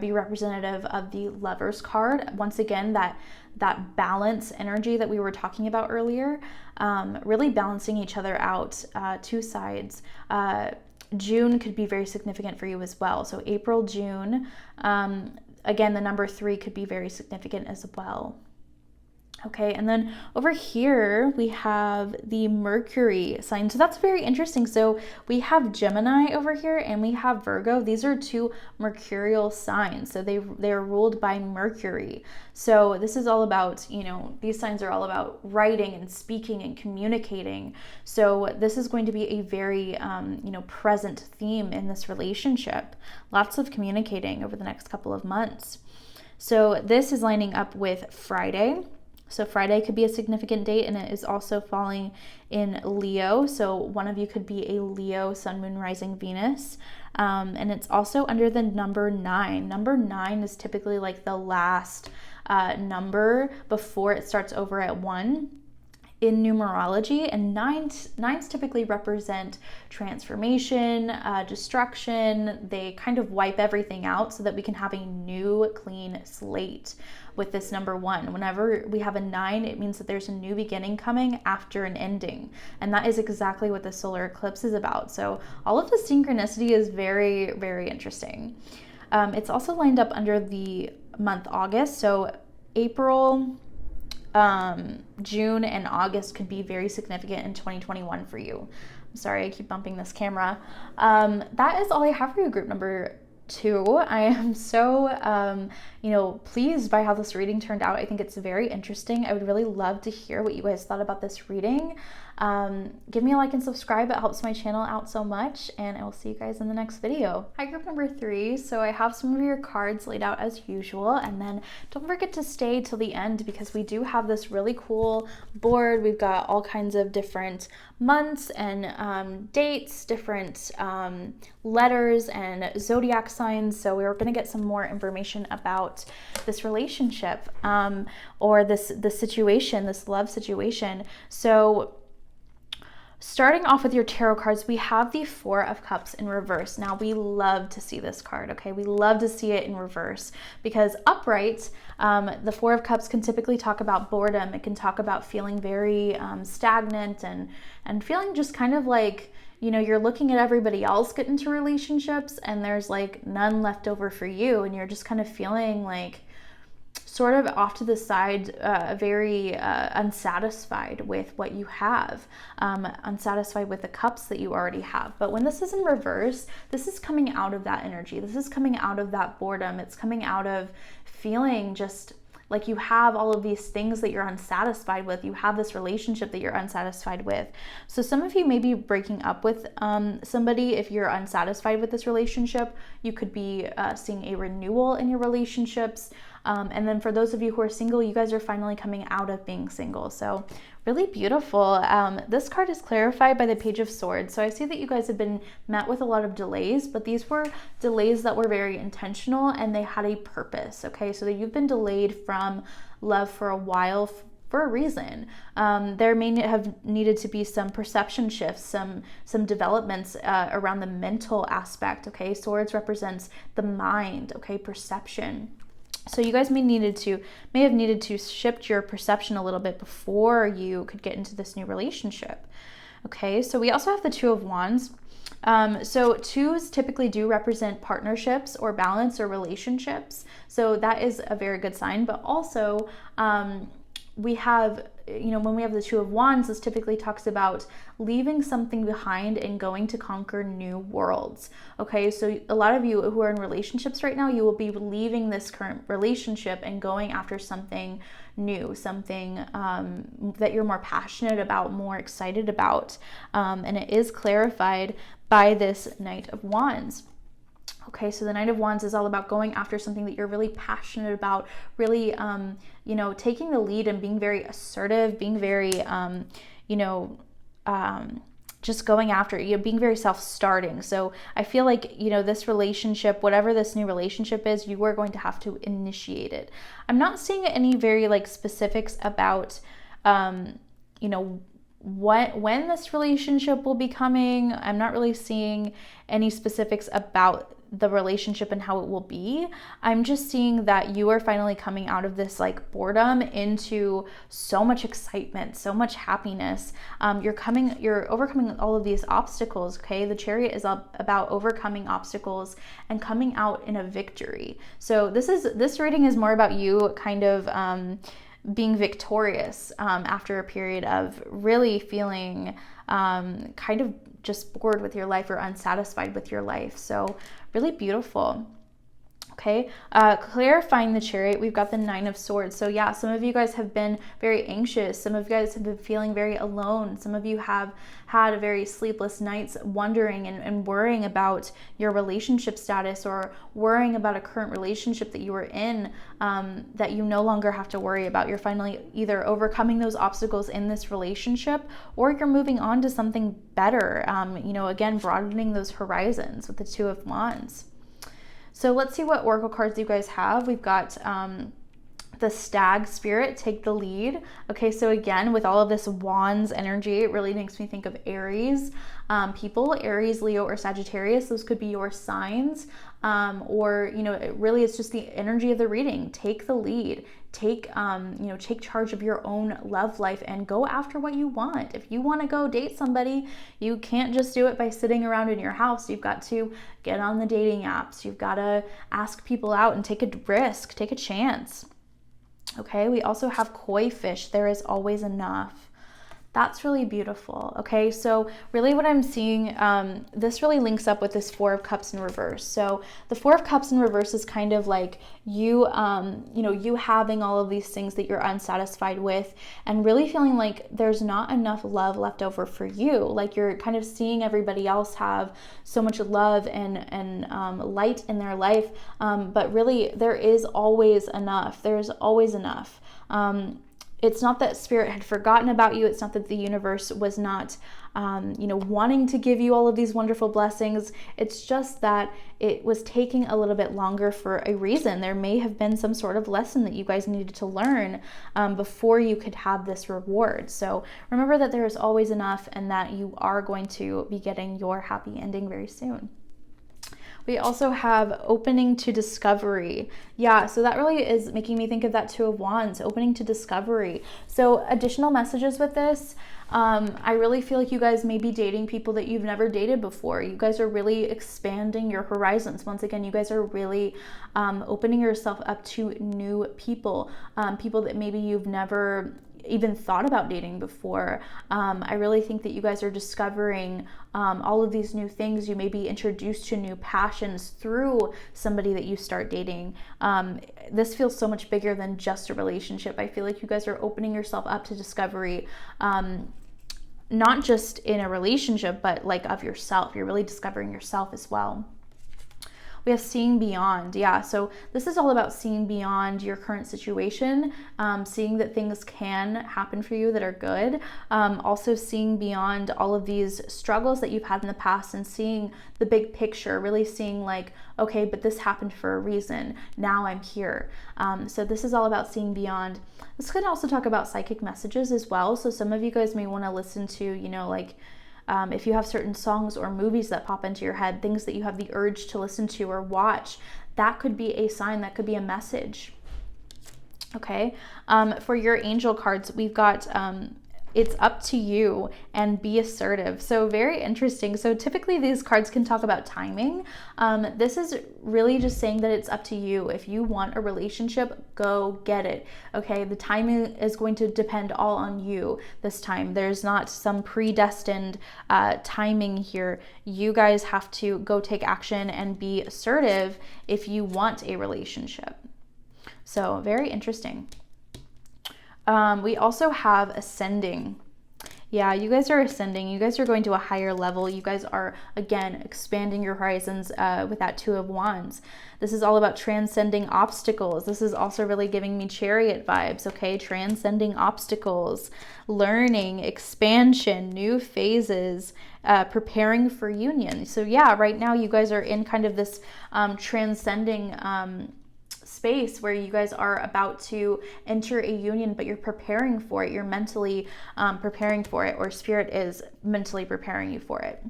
be representative of the Lover's card. Once again, that balance energy that we were talking about earlier, really balancing each other out, two sides. June could be very significant for you as well. So April, June. Again, the number 3 could be very significant as well. Okay, and then over here we have the Mercury sign. So that's very interesting. So we have Gemini over here and we have Virgo. These are 2 mercurial signs. So they're ruled by Mercury. So this is all about, these signs are all about writing and speaking and communicating. So this is going to be a very, present theme in this relationship. Lots of communicating over the next couple of months. So this is lining up with Friday. So Friday could be a significant date, and it is also falling in Leo. So one of you could be a Leo, Sun, Moon, Rising, Venus. And it's also under the number 9. Number 9 is typically like the last number before it starts over at 1 in numerology, and nines typically represent transformation, destruction. They kind of wipe everything out so that we can have a new clean slate with this number 1. Whenever we have a 9, it means that there's a new beginning coming after an ending, and that is exactly what the solar eclipse is about. So all of the synchronicity is very, very interesting. It's also lined up under the month August. So April, June and August could be very significant in 2021 for you. I'm sorry, I keep bumping this camera. That is all I have for you, group number 2. I am so, pleased by how this reading turned out. I think it's very interesting. I would really love to hear what you guys thought about this reading. Give me a like and subscribe. It helps my channel out so much, and I will see you guys in the next video. Hi, group number 3. So I have some of your cards laid out as usual, and then don't forget to stay till the end because we do have this really cool board. We've got all kinds of different months and dates, different letters and zodiac signs. So we're going to get some more information about this relationship or this situation, this love situation. So starting off with your tarot cards, we have the 4 of Cups in reverse. Now, we love to see this card, okay? We love to see it in reverse because upright, the 4 of Cups can typically talk about boredom. It can talk about feeling very stagnant and feeling just kind of like, you're looking at everybody else get into relationships and there's like none left over for you, and you're just kind of feeling like sort of off to the side, very unsatisfied with what you have, unsatisfied with the cups that you already have. But when this is in reverse, this is coming out of that energy. This is coming out of that boredom. It's coming out of feeling just like you have all of these things that you're unsatisfied with. You have this relationship that you're unsatisfied with. So some of you may be breaking up with somebody if you're unsatisfied with this relationship. You could be seeing a renewal in your relationships. And then for those of you who are single, you guys are finally coming out of being single. So really beautiful. This card is clarified by the Page of Swords. So I see that you guys have been met with a lot of delays, but these were delays that were very intentional and they had a purpose. Okay, so that you've been delayed from love for a while for a reason. There may have needed to be some perception shifts, some developments around the mental aspect. Okay, Swords represents the mind. Okay, perception. So you guys may have needed to shift your perception a little bit before you could get into this new relationship. Okay, so we also have the 2 of Wands. So 2s typically do represent partnerships or balance or relationships. So that is a very good sign. But also we have, when we have the 2 of Wands, this typically talks about leaving something behind and going to conquer new worlds. Okay, so a lot of you who are in relationships right now, you will be leaving this current relationship and going after something new, something that you're more passionate about, more excited about. And it is clarified by this Knight of Wands. Okay, so the Knight of Wands is all about going after something that you're really passionate about, really, taking the lead and being very assertive, being very, just going after it, being very self-starting. So I feel like, this relationship, whatever this new relationship is, you are going to have to initiate it. I'm not seeing any very specifics about, when this relationship will be coming. I'm not really seeing any specifics about the relationship and how it will be. I'm just seeing that you are finally coming out of this boredom into so much excitement, so much happiness. You're overcoming all of these obstacles. Okay, the Chariot is about overcoming obstacles and coming out in a victory. So this reading is more about you kind of being victorious after a period of really feeling kind of just bored with your life or unsatisfied with your life. So really beautiful. Okay, clarifying the Chariot, we've got the 9 of Swords. So yeah, some of you guys have been very anxious. Some of you guys have been feeling very alone. Some of you have had very sleepless nights wondering and worrying about your relationship status, or worrying about a current relationship that you were in that you no longer have to worry about. You're finally either overcoming those obstacles in this relationship, or you're moving on to something better. Again, broadening those horizons with the 2 of Wands. So let's see what oracle cards you guys have. We've got the Stag Spirit, take the lead. Okay, so again, with all of this Wands energy, it really makes me think of Aries people, Aries, Leo, or Sagittarius. Those could be your signs, or it really is just the energy of the reading. Take the lead. Take charge of your own love life and go after what you want. If you want to go date somebody, you can't just do it by sitting around in your house. You've got to get on the dating apps. You've got to ask people out and take a risk, take a chance. Okay, we also have koi fish. There is always enough. That's really beautiful. Okay, so really what I'm seeing, this really links up with this Four of Cups in reverse. So the Four of Cups in reverse is kind of like you, you having all of these things that you're unsatisfied with and really feeling like there's not enough love left over for you. Like you're kind of seeing everybody else have so much love and light in their life, but really there is always enough. There's always enough. It's not that spirit had forgotten about you. It's not that the universe was not, wanting to give you all of these wonderful blessings. It's just that it was taking a little bit longer for a reason. There may have been some sort of lesson that you guys needed to learn before you could have this reward. So remember that there is always enough and that you are going to be getting your happy ending very soon. We also have opening to discovery. Yeah, so that really is making me think of that Two of Wands, opening to discovery. So additional messages with this. I really feel like you guys may be dating people that you've never dated before. You guys are really expanding your horizons. Once again, you guys are really opening yourself up to new people, people that maybe you've never even thought about dating before. I really think that you guys are discovering all of these new things. You may be introduced to new passions through somebody that you start dating. This feels so much bigger than just a relationship. I feel like you guys are opening yourself up to discovery, not just in a relationship, but like of yourself. You're really discovering yourself as well. We have seeing beyond. Yeah, so this is all about seeing beyond your current situation, seeing that things can happen for you that are good. Also seeing beyond all of these struggles that you've had in the past and seeing the big picture, really seeing like, okay, but this happened for a reason. Now I'm here. So this is all about seeing beyond. This can also talk about psychic messages as well. So some of you guys may want to listen to, if you have certain songs or movies that pop into your head, things that you have the urge to listen to or watch, that could be a sign, that could be a message. Okay, for your angel cards, we've got it's up to you and be assertive. So very interesting. So typically these cards can talk about timing. This is really just saying that it's up to you. If you want a relationship, go get it. Okay, the timing is going to depend all on you this time. There's not some predestined timing here. You guys have to go take action and be assertive if you want a relationship. So very interesting. We also have ascending. Yeah, you guys are ascending. You guys are going to a higher level. You guys are, again, expanding your horizons with that Two of Wands. This is all about transcending obstacles. This is also really giving me Chariot vibes, okay? Transcending obstacles, learning, expansion, new phases, preparing for union. So yeah, right now you guys are in kind of this transcending space where you guys are about to enter a union, but you're preparing for it. You're mentally preparing for it, or spirit is mentally preparing you for it.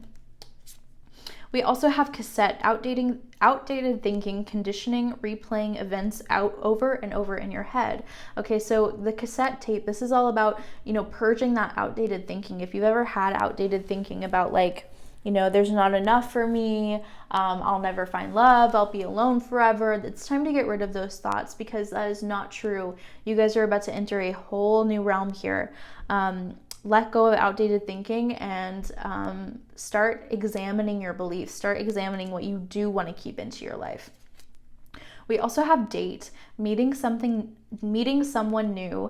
We also have cassette, outdated thinking, conditioning, replaying events out over and over in your head. Okay, so the cassette tape, this is all about, purging that outdated thinking. If you've ever had outdated thinking about there's not enough for me, I'll never find love, I'll be alone forever. It's time to get rid of those thoughts, because that is not true. You guys are about to enter a whole new realm here. Let go of outdated thinking and start examining your beliefs. Start examining what you do want to keep into your life. We also have date, meeting someone new,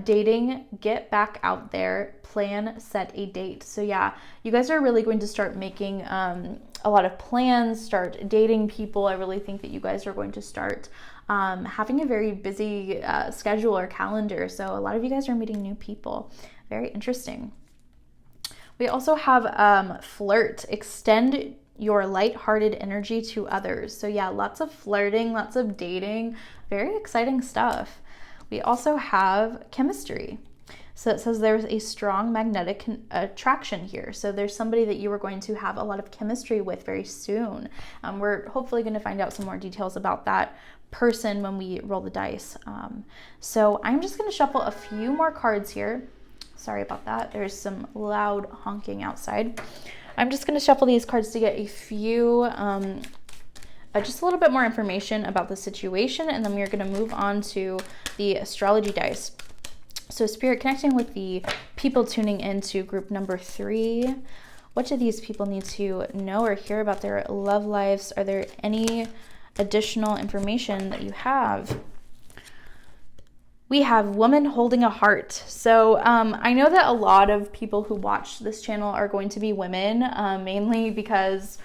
dating, get back out there, plan, set a date. So yeah, you guys are really going to start making a lot of plans, start dating people. I really think that you guys are going to start having a very busy schedule or calendar. So a lot of you guys are meeting new people. Very interesting. We also have flirt, extend your lighthearted energy to others. So yeah, lots of flirting, lots of dating, very exciting stuff. We also have chemistry. So it says there's a strong magnetic attraction here. So there's somebody that you are going to have a lot of chemistry with very soon. We're hopefully going to find out some more details about that person when we roll the dice. So I'm just going to shuffle a few more cards here. Sorry about that. There's some loud honking outside. I'm just going to shuffle these cards to get a few just a little bit more information about the situation, and then we're going to move on to the astrology dice. So Spirit, connecting with the people tuning into group number 3, what do these people need to know or hear about their love lives? Are there any additional information that you have? We have woman holding a heart. So I know that a lot of people who watch this channel are going to be women, mainly because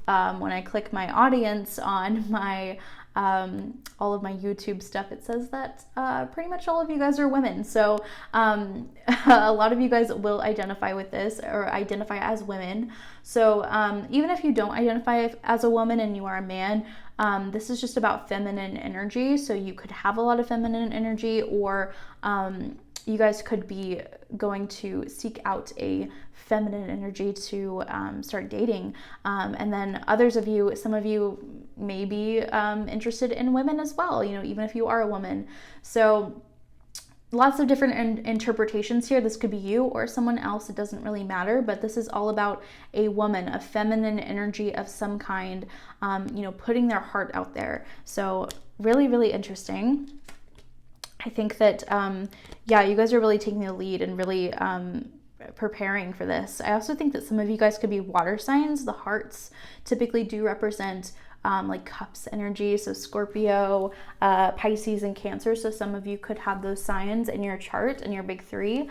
when I click my audience on my all of my YouTube stuff, it says that pretty much all of you guys are women. So a lot of you guys will identify with this or identify as women. So even if you don't identify as a woman and you are a man, this is just about feminine energy. So you could have a lot of feminine energy, or you guys could be going to seek out a feminine energy to start dating. And then others of you, some of you may be interested in women as well, you know, even if you are a woman. So lots of different interpretations here. This could be you or someone else. It doesn't really matter, but this is all about a woman, a feminine energy of some kind, you know, putting their heart out there. So really, really interesting. I think that, yeah, you guys are really taking the lead and really preparing for this. I also think that some of you guys could be water signs. The hearts typically do represent like cups energy, so Scorpio, Pisces, and Cancer. So some of you could have those signs in your chart, in your big 3.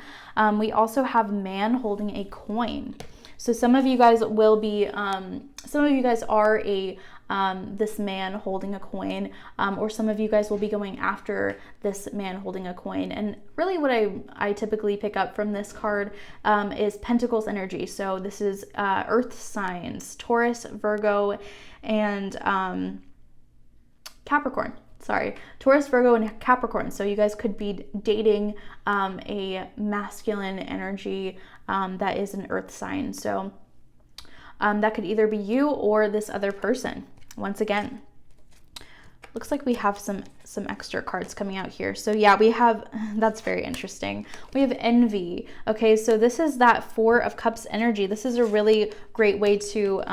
We also have man holding a coin. So some of you guys will be, some of you guys are a this man holding a coin, or some of you guys will be going after this man holding a coin. And really what I typically pick up from this card is Pentacles energy. So this is earth signs, Taurus, Virgo, and Capricorn. Sorry, Taurus, Virgo, and Capricorn. So you guys could be dating a masculine energy that is an earth sign. So that could either be you or this other person. Once again, looks like we have some extra cards coming out here. So yeah, we have, that's very interesting. We have envy. Okay, so this is that 4 of Cups energy. This is a really great way to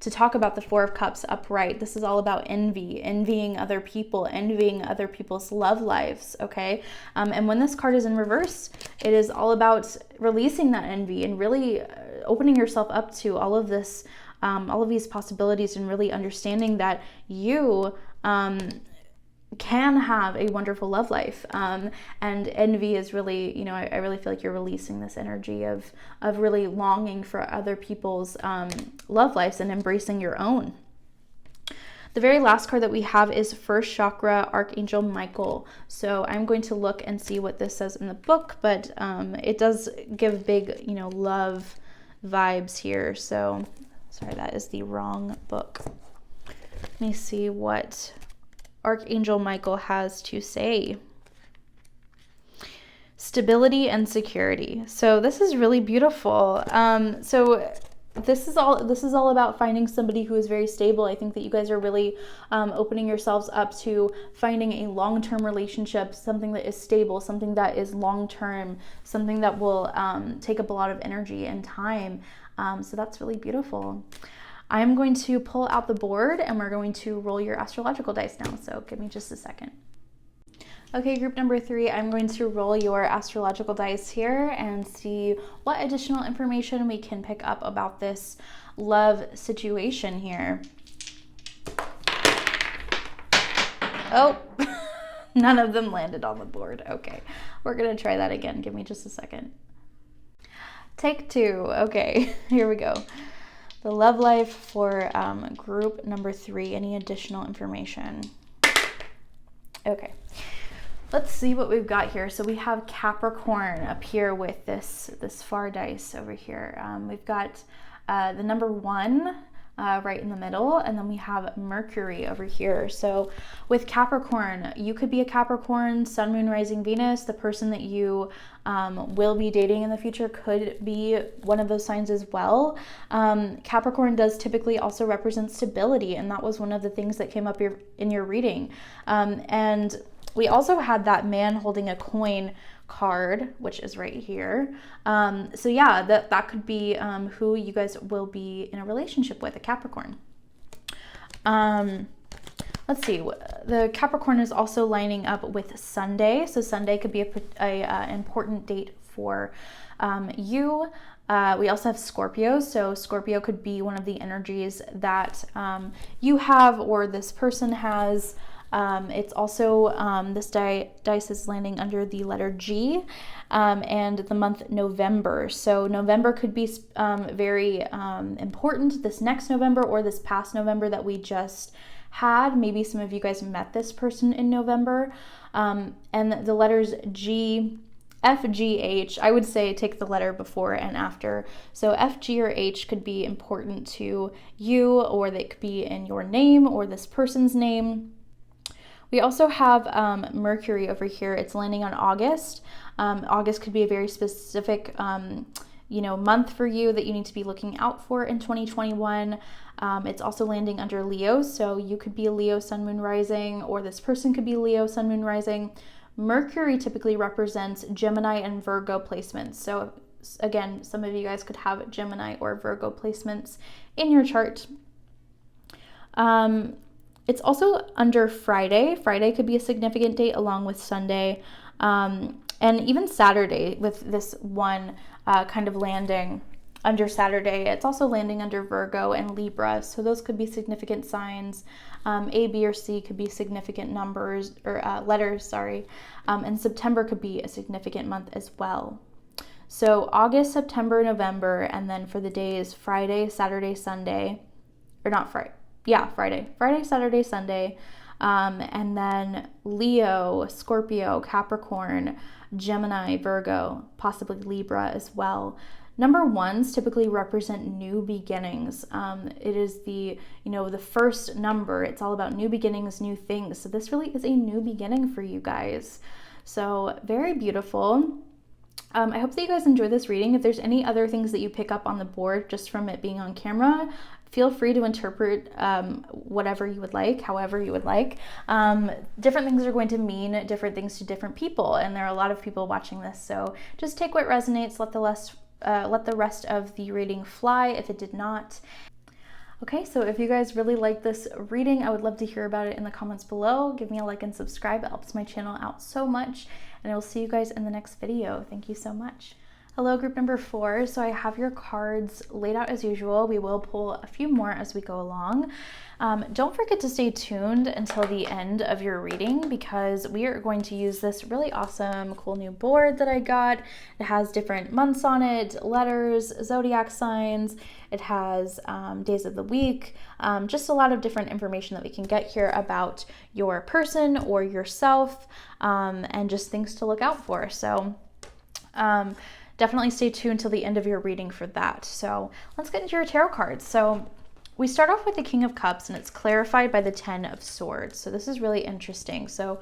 talk about the 4 of Cups upright. This is all about envy, envying other people, envying other people's love lives. Okay, and when this card is in reverse, it is all about releasing that envy and really opening yourself up to all of this, all of these possibilities, and really understanding that you can have a wonderful love life. And envy is really, you know, I really feel like you're releasing this energy of really longing for other people's love lives and embracing your own. The very last card that we have is First Chakra, Archangel Michael. So I'm going to look and see what this says in the book, but it does give big, you know, love vibes here. So sorry, that is the wrong book. Let me see what Archangel Michael has to say. Stability and security. So this is really beautiful. So this is all about finding somebody who is very stable. I think that you guys are really opening yourselves up to finding a long-term relationship, something that is stable, something that is long-term, something that will take up a lot of energy and time. So that's really beautiful. I'm going to pull out the board and we're going to roll your astrological dice now. So give me just a second. Okay, group number 3, I'm going to roll your astrological dice here and see what additional information we can pick up about this love situation here. Oh, none of them landed on the board. Okay, we're gonna try that again. Give me just a second. Take 2. Okay, here we go. The love life for group number 3. Any additional information? Okay, let's see what we've got here. So we have Capricorn up here with this far dice over here. We've got the number 1 right in the middle, and then we have Mercury over here. So with Capricorn, you could be a Capricorn, Sun, Moon, Rising, Venus. The person that you will be dating in the future could be one of those signs as well. Capricorn does typically also represent stability, and that was one of the things that came up in your reading. And we also had that man holding a coin card, which is right here. So yeah, that could be who you guys will be in a relationship with, a Capricorn. let's see, the Capricorn is also lining up with Sunday. So Sunday could be a important date for you. We also have Scorpio. So Scorpio could be one of the energies that you have or this person has. It's also, this dice is landing under the letter G, and the month November. So November could be very important, this next November or this past November that we just had. Maybe some of you guys met this person in November. And the letters G, F, G, H, I would say take the letter before and after. So F, G, or H could be important to you, or they could be in your name or this person's name. We also have Mercury over here. It's landing on August. August could be a very specific, month for you that you need to be looking out for in 2021. It's also landing under Leo, so you could be a Leo sun, moon, rising, or this person could be Leo sun, moon, rising. Mercury typically represents Gemini and Virgo placements. So again, some of you guys could have Gemini or Virgo placements in your chart. It's also under Friday. Friday could be a significant date along with Sunday, and even Saturday with this one kind of landing under Saturday. It's also landing under Virgo and Libra, so those could be significant signs. A, B, or C could be significant numbers or letters, sorry. And September could be a significant month as well. So August, September, November, and then for the days Friday, Saturday, Sunday, or not Friday. Yeah, Friday, Saturday, Sunday, and then Leo, Scorpio, Capricorn, Gemini, Virgo, possibly Libra as well. Number ones typically represent new beginnings. It is the first number. It's all about new beginnings, new things. So this really is a new beginning for you guys. So very beautiful. I hope that you guys enjoy this reading. If there's any other things that you pick up on the board just from it being on camera, feel free to interpret whatever you would like, however you would like. Different things are going to mean different things to different people, and there are a lot of people watching this, so just take what resonates, let the rest of the reading fly if it did not. Okay, so if you guys really like this reading, I would love to hear about it in the comments below. Give me a like and subscribe. It helps my channel out so much, and I will see you guys in the next video. Thank you so much. Hello, group number 4. So I have your cards laid out as usual. We will pull a few more as we go along. Don't forget to stay tuned until the end of your reading because we are going to use this really awesome, cool new board that I got. It has different months on it, letters, zodiac signs. It has days of the week, just a lot of different information that we can get here about your person or yourself, and just things to look out for. So definitely stay tuned till the end of your reading for that. So let's get into your tarot cards. So we start off with the King of Cups, and it's clarified by the 10 of Swords. So this is really interesting. So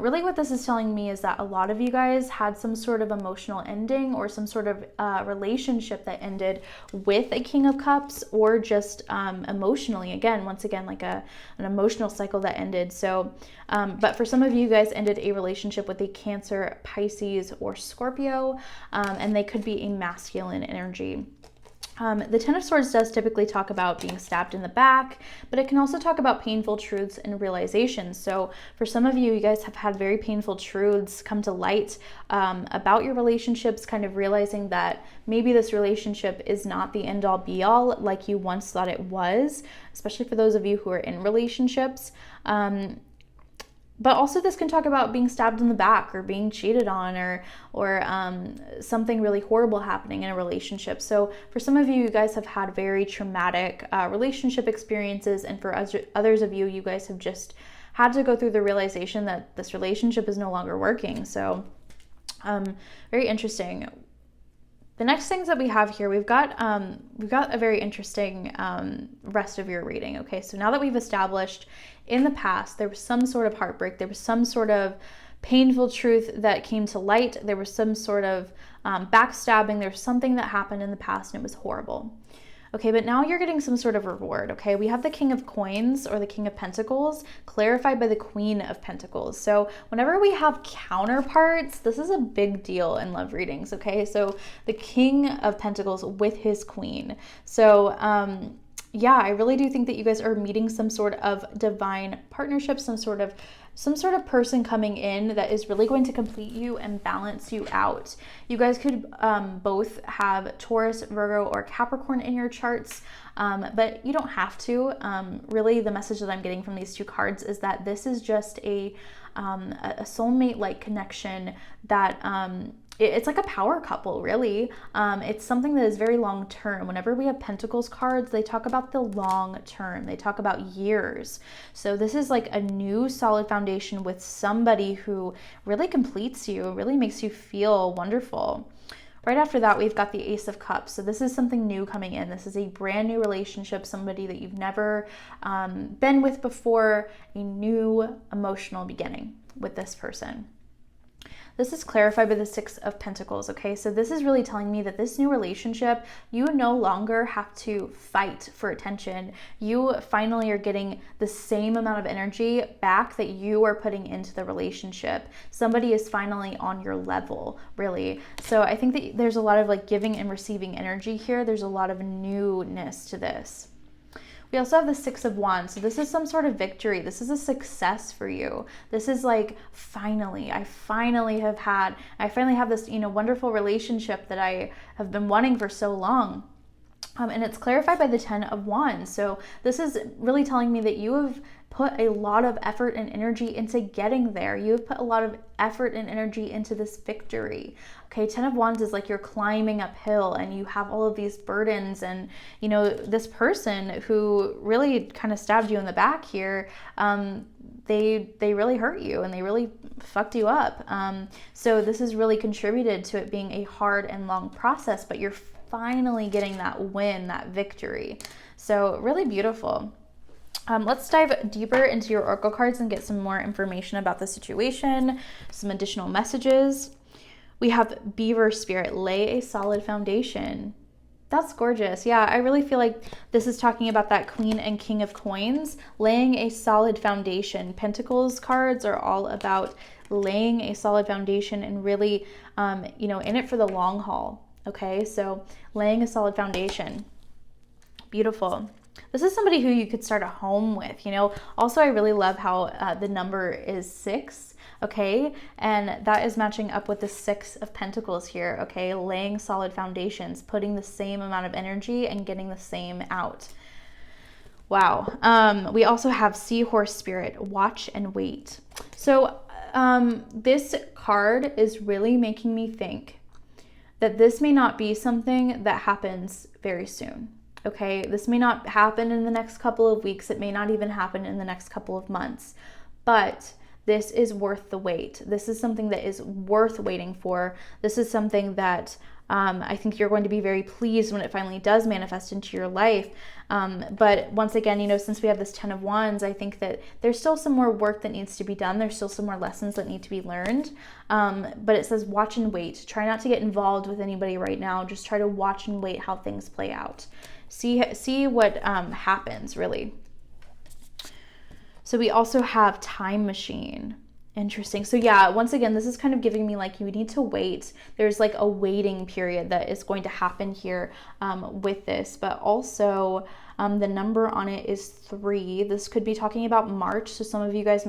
really what this is telling me is that a lot of you guys had some sort of emotional ending or some sort of relationship that ended with a King of Cups, or just emotionally, once again, like an emotional cycle that ended. So, but for some of you guys ended a relationship with a Cancer, Pisces, or Scorpio, and they could be a masculine energy. The 10 of Swords does typically talk about being stabbed in the back, but it can also talk about painful truths and realizations. So for some of you, you guys have had very painful truths come to light about your relationships, kind of realizing that maybe this relationship is not the end all be all like you once thought it was, especially for those of you who are in relationships. But also this can talk about being stabbed in the back or being cheated on, or something really horrible happening in a relationship. So for some of you, you guys have had very traumatic relationship experiences, and for others of you, you guys have just had to go through the realization that this relationship is no longer working. So very interesting. The next things that we have here, we've got a very interesting rest of your reading. Okay, so now that we've established in the past there was some sort of heartbreak, there was some sort of painful truth that came to light, there was some sort of backstabbing, there's something that happened in the past and it was horrible. Okay, but now you're getting some sort of reward, okay? We have the King of Coins, or the King of Pentacles, clarified by the Queen of Pentacles. So whenever we have counterparts, this is a big deal in love readings, okay? So the King of Pentacles with his Queen. So yeah, I really do think that you guys are meeting some sort of divine partnership, some sort of person coming in that is really going to complete you and balance you out. You guys could both have Taurus, Virgo, or Capricorn in your charts, but you don't have to. Really, the message that I'm getting from these two cards is that this is just a soulmate-like connection that it's like a power couple, really. It's something that is very long term. Whenever we have Pentacles cards, they talk about the long term. They talk about years. So this is like a new solid foundation with somebody who really completes you, really makes you feel wonderful. Right after that, we've got the Ace of Cups. So this is something new coming in. This is a brand new relationship, somebody that you've never been with before, a new emotional beginning with this person. This is clarified by the Six of Pentacles, okay? So this is really telling me that this new relationship, you no longer have to fight for attention. You finally are getting the same amount of energy back that you are putting into the relationship. Somebody is finally on your level, really. So I think that there's a lot of like giving and receiving energy here. There's a lot of newness to this. We also have the Six of Wands. So this is some sort of victory. This is a success for you. This is like, I finally have this, wonderful relationship that I have been wanting for so long. And it's clarified by the Ten of Wands. So this is really telling me that you have put a lot of effort and energy into getting there. You have put a lot of effort and energy into this victory. Okay, Ten of Wands is like you're climbing uphill and you have all of these burdens, and this person who really kind of stabbed you in the back here, they really hurt you and they really fucked you up. So this has really contributed to it being a hard and long process, but you're finally getting that win, that victory. So really beautiful. Let's dive deeper into your oracle cards and get some more information about the situation, some additional messages. We have Beaver Spirit, lay a solid foundation. That's gorgeous. Yeah, I really feel like this is talking about that Queen and King of Coins, laying a solid foundation. Pentacles cards are all about laying a solid foundation and really, in it for the long haul. Okay, so laying a solid foundation. Beautiful. This is somebody who you could start a home with, Also, I really love how the number is 6, okay? And that is matching up with the 6 of Pentacles here, okay? Laying solid foundations, putting the same amount of energy and getting the same out. Wow. We also have Seahorse Spirit, watch and wait. So this card is really making me think that this may not be something that happens very soon. Okay, this may not happen in the next couple of weeks. It may not even happen in the next couple of months, but this is worth the wait. This is something that is worth waiting for. This is something that I think you're going to be very pleased when it finally does manifest into your life. But once again, since we have this Ten of Wands, I think that there's still some more work that needs to be done. There's still some more lessons that need to be learned. But it says watch and wait. Try not to get involved with anybody right now. Just try to watch and wait how things play out. See what happens, really. So we also have Time Machine. Interesting. So yeah, once again, this is kind of giving me like you need to wait. There's like a waiting period that is going to happen here with this, but also the number on it is 3. This could be talking about March. So some of you guys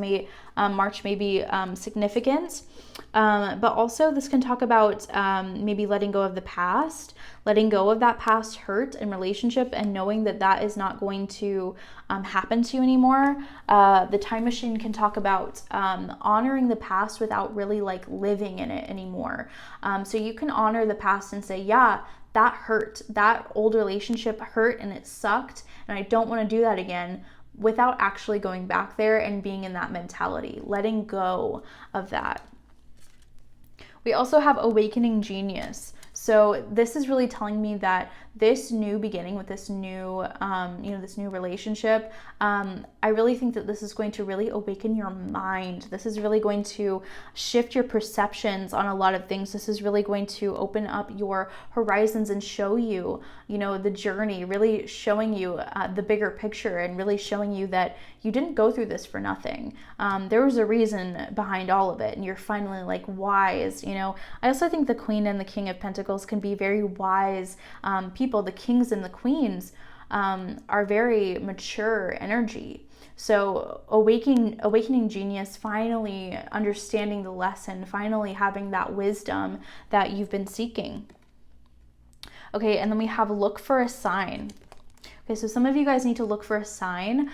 March may be significant, but also this can talk about maybe letting go of the past, letting go of that past hurt and relationship, and knowing that that is not going to happen to you anymore. The Time Machine can talk about honoring the past without really like living in it anymore. So you can honor the past and say, yeah, that hurt, that old relationship hurt and it sucked and I don't want to do that again, without actually going back there and being in that mentality, letting go of that. We also have Awakening Genius. So this is really telling me that this new beginning with this new, this new relationship, I really think that this is going to really awaken your mind. This is really going to shift your perceptions on a lot of things. This is really going to open up your horizons and show you, the journey, really showing you the bigger picture and really showing you that you didn't go through this for nothing. There was a reason behind all of it, and you're finally like wise. I also think the Queen and the King of Pentacles can be very wise people, the kings and the queens. are very mature energy. So awakening genius, finally understanding the lesson, finally having that wisdom that you've been seeking. Okay, and then we have look for a sign. Okay, so some of you guys need to look for a sign.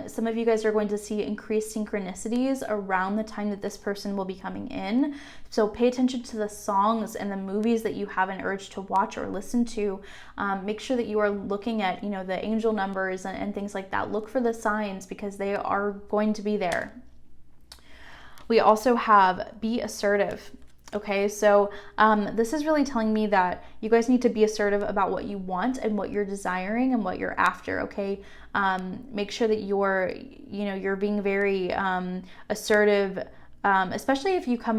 Some of you guys are going to see increased synchronicities around the time that this person will be coming in. So pay attention to the songs and the movies that you have an urge to watch or listen to. Make sure that you are looking at, the angel numbers and things like that. Look for the signs because they are going to be there. We also have be assertive. Okay, so this is really telling me that you guys need to be assertive about what you want and what you're desiring and what you're after. Okay, make sure that you're being very assertive, especially if you come.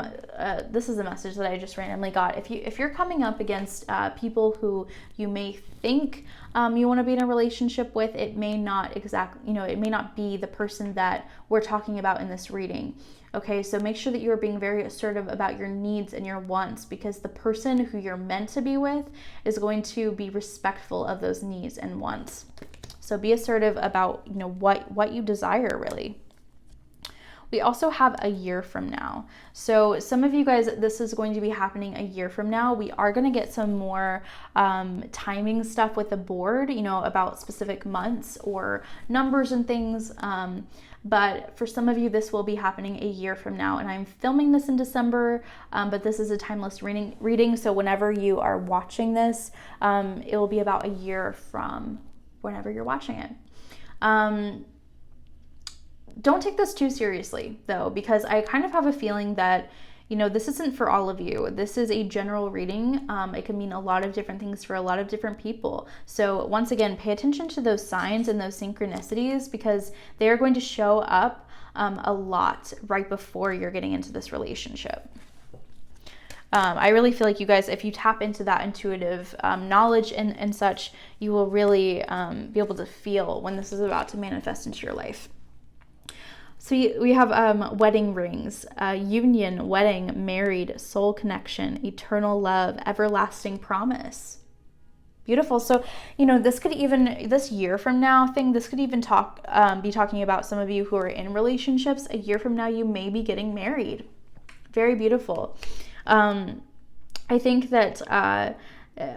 This is a message that I just randomly got. If you're coming up against people who you may think you want to be in a relationship with, it may not it may not be the person that we're talking about in this reading. Okay, so make sure that you are being very assertive about your needs and your wants, because the person who you're meant to be with is going to be respectful of those needs and wants. So be assertive about, what you desire, really. We also have a year from now. So some of you guys, this is going to be happening a year from now. We are going to get some more timing stuff with the board, about specific months or numbers and things. But for some of you, this will be happening a year from now. And I'm filming this in December, but this is a timeless reading. So whenever you are watching this, it will be about a year from whenever you're watching it. Don't take this too seriously, though, because I kind of have a feeling that, this isn't for all of you. This is a general reading. It can mean a lot of different things for a lot of different people. So once again, pay attention to those signs and those synchronicities, because they are going to show up a lot right before you're getting into this relationship. I really feel like you guys, if you tap into that intuitive knowledge and such, you will really be able to feel when this is about to manifest into your life. So we have wedding rings, union, wedding, married, soul connection, eternal love, everlasting promise. Beautiful. So, this could even, this year from now thing, this could even be talking about some of you who are in relationships. A year from now, you may be getting married. Very beautiful. I think that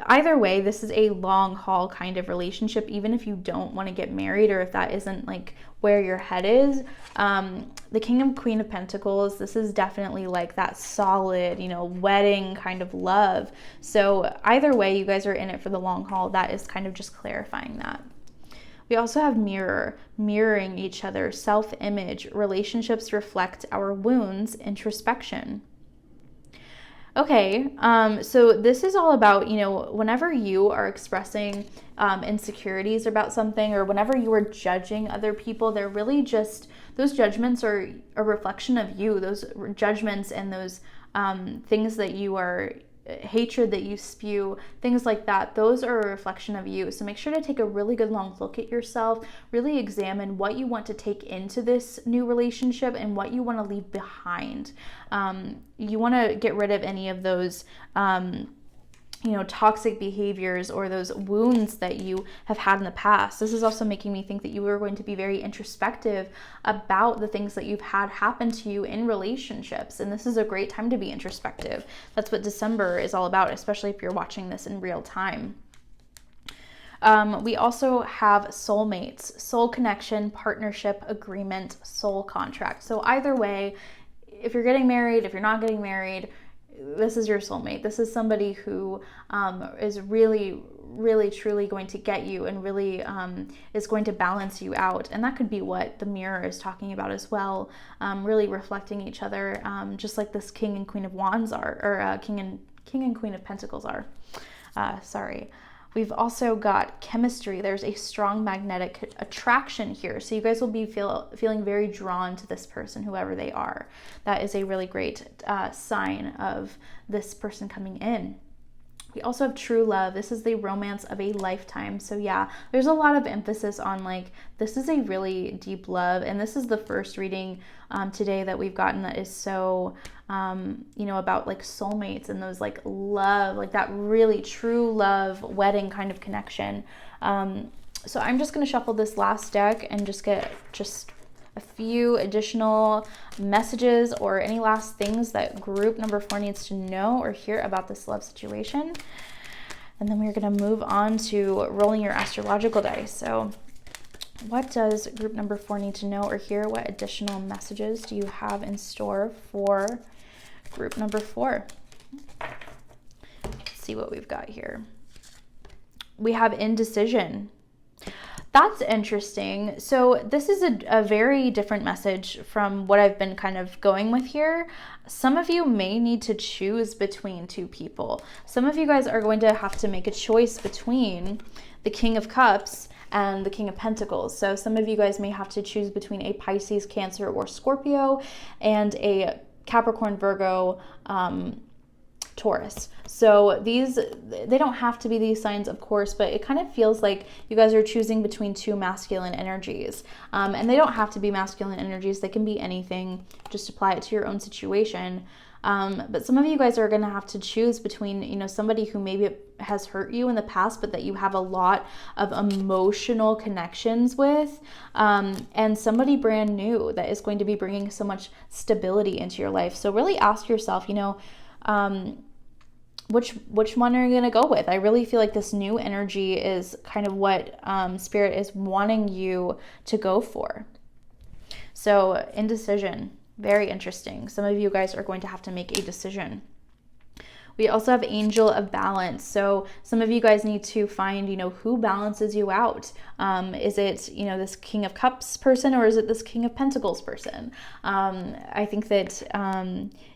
either way, this is a long haul kind of relationship, even if you don't want to get married or if that isn't like where your head is. The King and Queen of Pentacles, this is definitely like that solid, wedding kind of love. So either way, you guys are in it for the long haul. That is kind of just clarifying that. We also have mirroring each other, self-image, relationships reflect our wounds, introspection. Okay, so this is all about, whenever you are expressing insecurities about something, or whenever you are judging other people, they're really just, those judgments are a reflection of you. Those judgments and those things that you are, hatred that you spew, things like that, those are a reflection of you. So make sure to take a really good long look at yourself, really examine what you want to take into this new relationship and what you want to leave behind. You want to get rid of any of those toxic behaviors or those wounds that you have had in the past. This is also making me think that you are going to be very introspective about the things that you've had happen to you in relationships. And this is a great time to be introspective. That's what December is all about, especially if you're watching this in real time. We also have soulmates, soul connection, partnership, agreement, soul contract. So either way, if you're getting married, if you're not getting married, this is your soulmate. This is somebody who is really, really, truly going to get you and really is going to balance you out. And that could be what the mirror is talking about as well, really reflecting each other, just like this King and Queen of Wands are, or King and Queen of Pentacles are. We've also got chemistry. There's a strong magnetic attraction here. So you guys will be feeling very drawn to this person, whoever they are. That is a really great sign of this person coming in. We also have true love. This is the romance of a lifetime. So yeah, there's a lot of emphasis on like, this is a really deep love. And this is the first reading today that we've gotten that is so, about like soulmates and those like love, like that really true love, wedding kind of connection. So I'm just going to shuffle this last deck and just get a few additional messages or any last things that group number 4 needs to know or hear about this love situation. And then we're going to move on to rolling your astrological dice. So what does group number 4 need to know or hear? What additional messages do you have in store for group number 4? Let's see what we've got here. We have indecision. That's interesting. So this is a very different message from what I've been kind of going with here. Some of you may need to choose between two people. Some of you guys are going to have to make a choice between the King of Cups and the King of Pentacles. So some of you guys may have to choose between a Pisces, Cancer, or Scorpio and a Capricorn, Virgo, Taurus. So they don't have to be these signs, of course, but it kind of feels like you guys are choosing between two masculine energies. And they don't have to be masculine energies. They can be anything. Just apply it to your own situation. But some of you guys are going to have to choose between, you know, somebody who maybe has hurt you in the past, but that you have a lot of emotional connections with, and somebody brand new that is going to be bringing so much stability into your life. So really ask yourself, you know, which one are you going to go with? I really feel like this new energy is kind of what Spirit is wanting you to go for. So indecision, very interesting. Some of you guys are going to have to make a decision. We also have Angel of Balance. So some of you guys need to find, you know, who balances you out. Is it, you know, this King of Cups person, or is it this King of Pentacles person? I think that,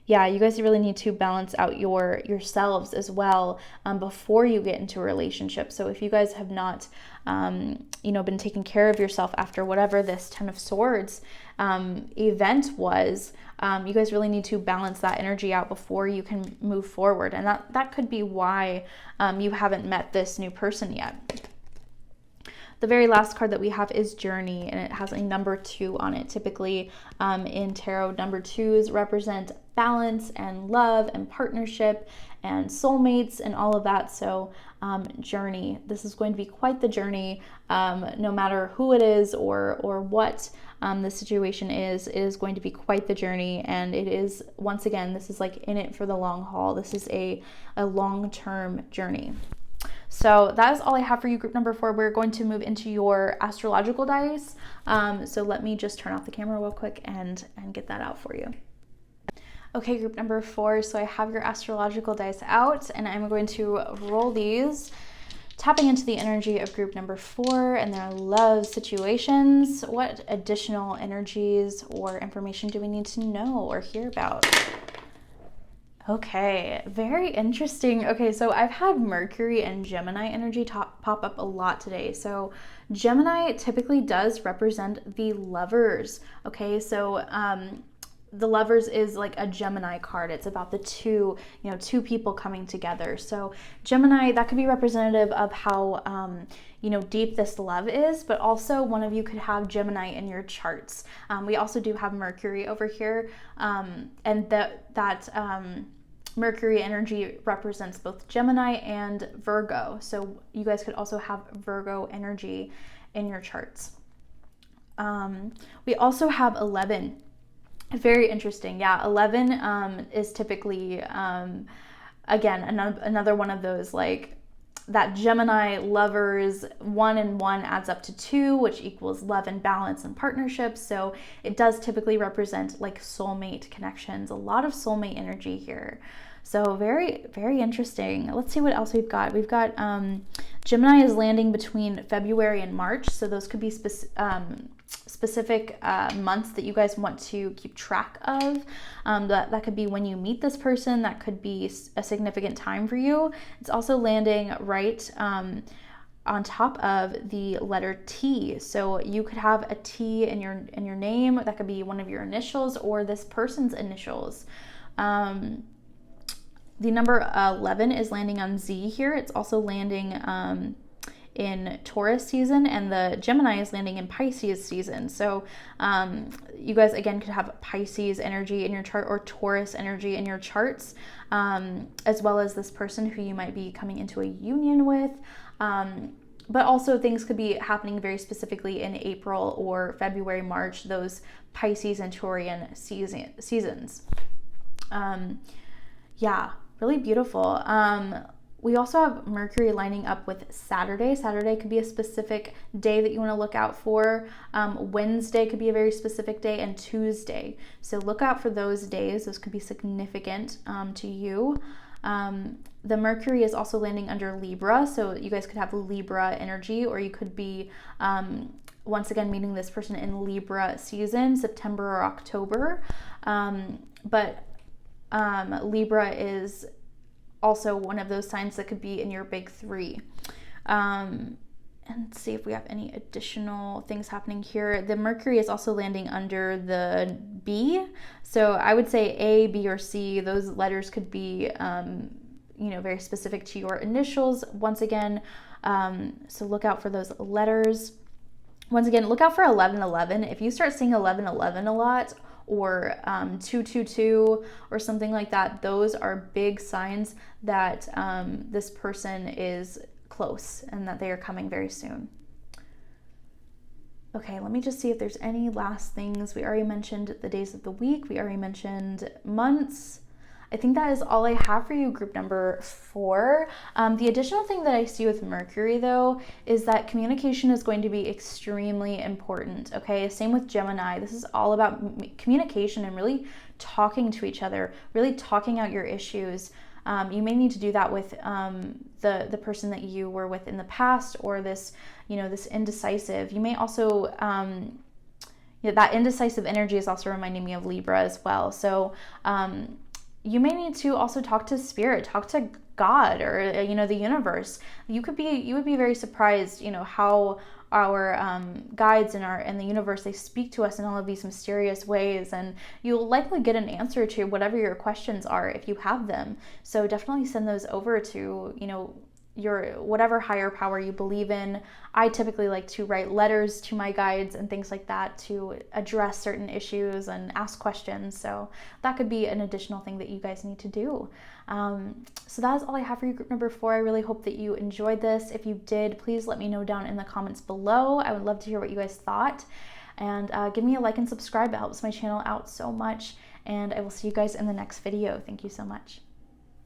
yeah, you guys really need to balance out yourselves as well before you get into a relationship. So if you guys have not, you know, been taking care of yourself after whatever this Ten of Swords event was, you guys really need to balance that energy out before you can move forward. And that could be why you haven't met this new person yet. The very last card that we have is Journey, and it has a number 2 on it. Typically in tarot, number 2s represent balance and love and partnership and soulmates and all of that. So journey, this is going to be quite the journey, no matter who it is or what the situation is. It is going to be quite the journey, and it is, once again, this is like in it for the long haul. This is a long-term journey. So that is all I have for you, group number 4. We're going to move into your astrological dice. So let me just turn off the camera real quick and get that out for you. Okay, group number 4. So I have your astrological dice out, and I'm going to roll these, tapping into the energy of group number 4 and their love situations. What additional energies or information do we need to know or hear about? Okay, very interesting. Okay, so I've had Mercury and Gemini energy pop up a lot today. So Gemini typically does represent the lovers. Okay, so the lovers is like a Gemini card. It's about the two people coming together. So Gemini, that could be representative of how deep this love is, but also one of you could have Gemini in your charts. We also do have Mercury over here, and that Mercury energy represents both Gemini and Virgo. So you guys could also have Virgo energy in your charts. We also have 11. Very interesting. Yeah, 11 is typically, again, another one of those, like, that Gemini lovers, 1 and 1 adds up to 2, which equals love and balance and partnership. So it does typically represent like soulmate connections, a lot of soulmate energy here. So very, very interesting. Let's see what else we've got. We've got Gemini is landing between February and March. So those could be specific months that you guys want to keep track of. That could be when you meet this person. That could be a significant time for you. It's also landing right on top of the letter T. So you could have a T in your name. That could be one of your initials or this person's initials. The number 11 is landing on Z here. It's also landing in Taurus season, and the Gemini is landing in Pisces season. So you guys, again, could have Pisces energy in your chart or Taurus energy in your charts, as well as this person who you might be coming into a union with. But also things could be happening very specifically in April or February, March, those Pisces and Taurian seasons. Yeah, really beautiful. We also have Mercury lining up with Saturday. Saturday could be a specific day that you want to look out for. Wednesday could be a very specific day, and Tuesday. So look out for those days. Those could be significant to you. The Mercury is also landing under Libra, so you guys could have Libra energy, or you could be once again meeting this person in Libra season, September or October. But Libra is also one of those signs that could be in your big three. And see if we have any additional things happening here. The Mercury is also landing under the B. So I would say A, B, or C. Those letters could be, very specific to your initials. Once again, so look out for those letters. Once again, look out for 1111. If you start seeing 1111 a lot, or 222 or something like that, those are big signs that this person is close and that they are coming very soon. Okay, let me just see if there's any last things. We already mentioned the days of the week. We already mentioned months. I think that is all I have for you, group number 4. The additional thing that I see with Mercury, though, is that communication is going to be extremely important, okay? Same with Gemini. This is all about communication and really talking to each other, really talking out your issues. You may need to do that with the person that you were with in the past, or this indecisive. You may also, that indecisive energy is also reminding me of Libra as well. So, you may need to also talk to spirit, talk to God, or the universe. You would be very surprised, how our guides and the universe, they speak to us in all of these mysterious ways, and you'll likely get an answer to whatever your questions are if you have them. So definitely send those over to your whatever higher power you believe in. I typically like to write letters to my guides and things like that to address certain issues and ask questions. So that could be an additional thing that you guys need to do. So that is all I have for you, group number 4. I really hope that you enjoyed this. If you did, please let me know down in the comments below. I would love to hear what you guys thought. And give me a like and subscribe. It helps my channel out so much. And I will see you guys in the next video. Thank you so much.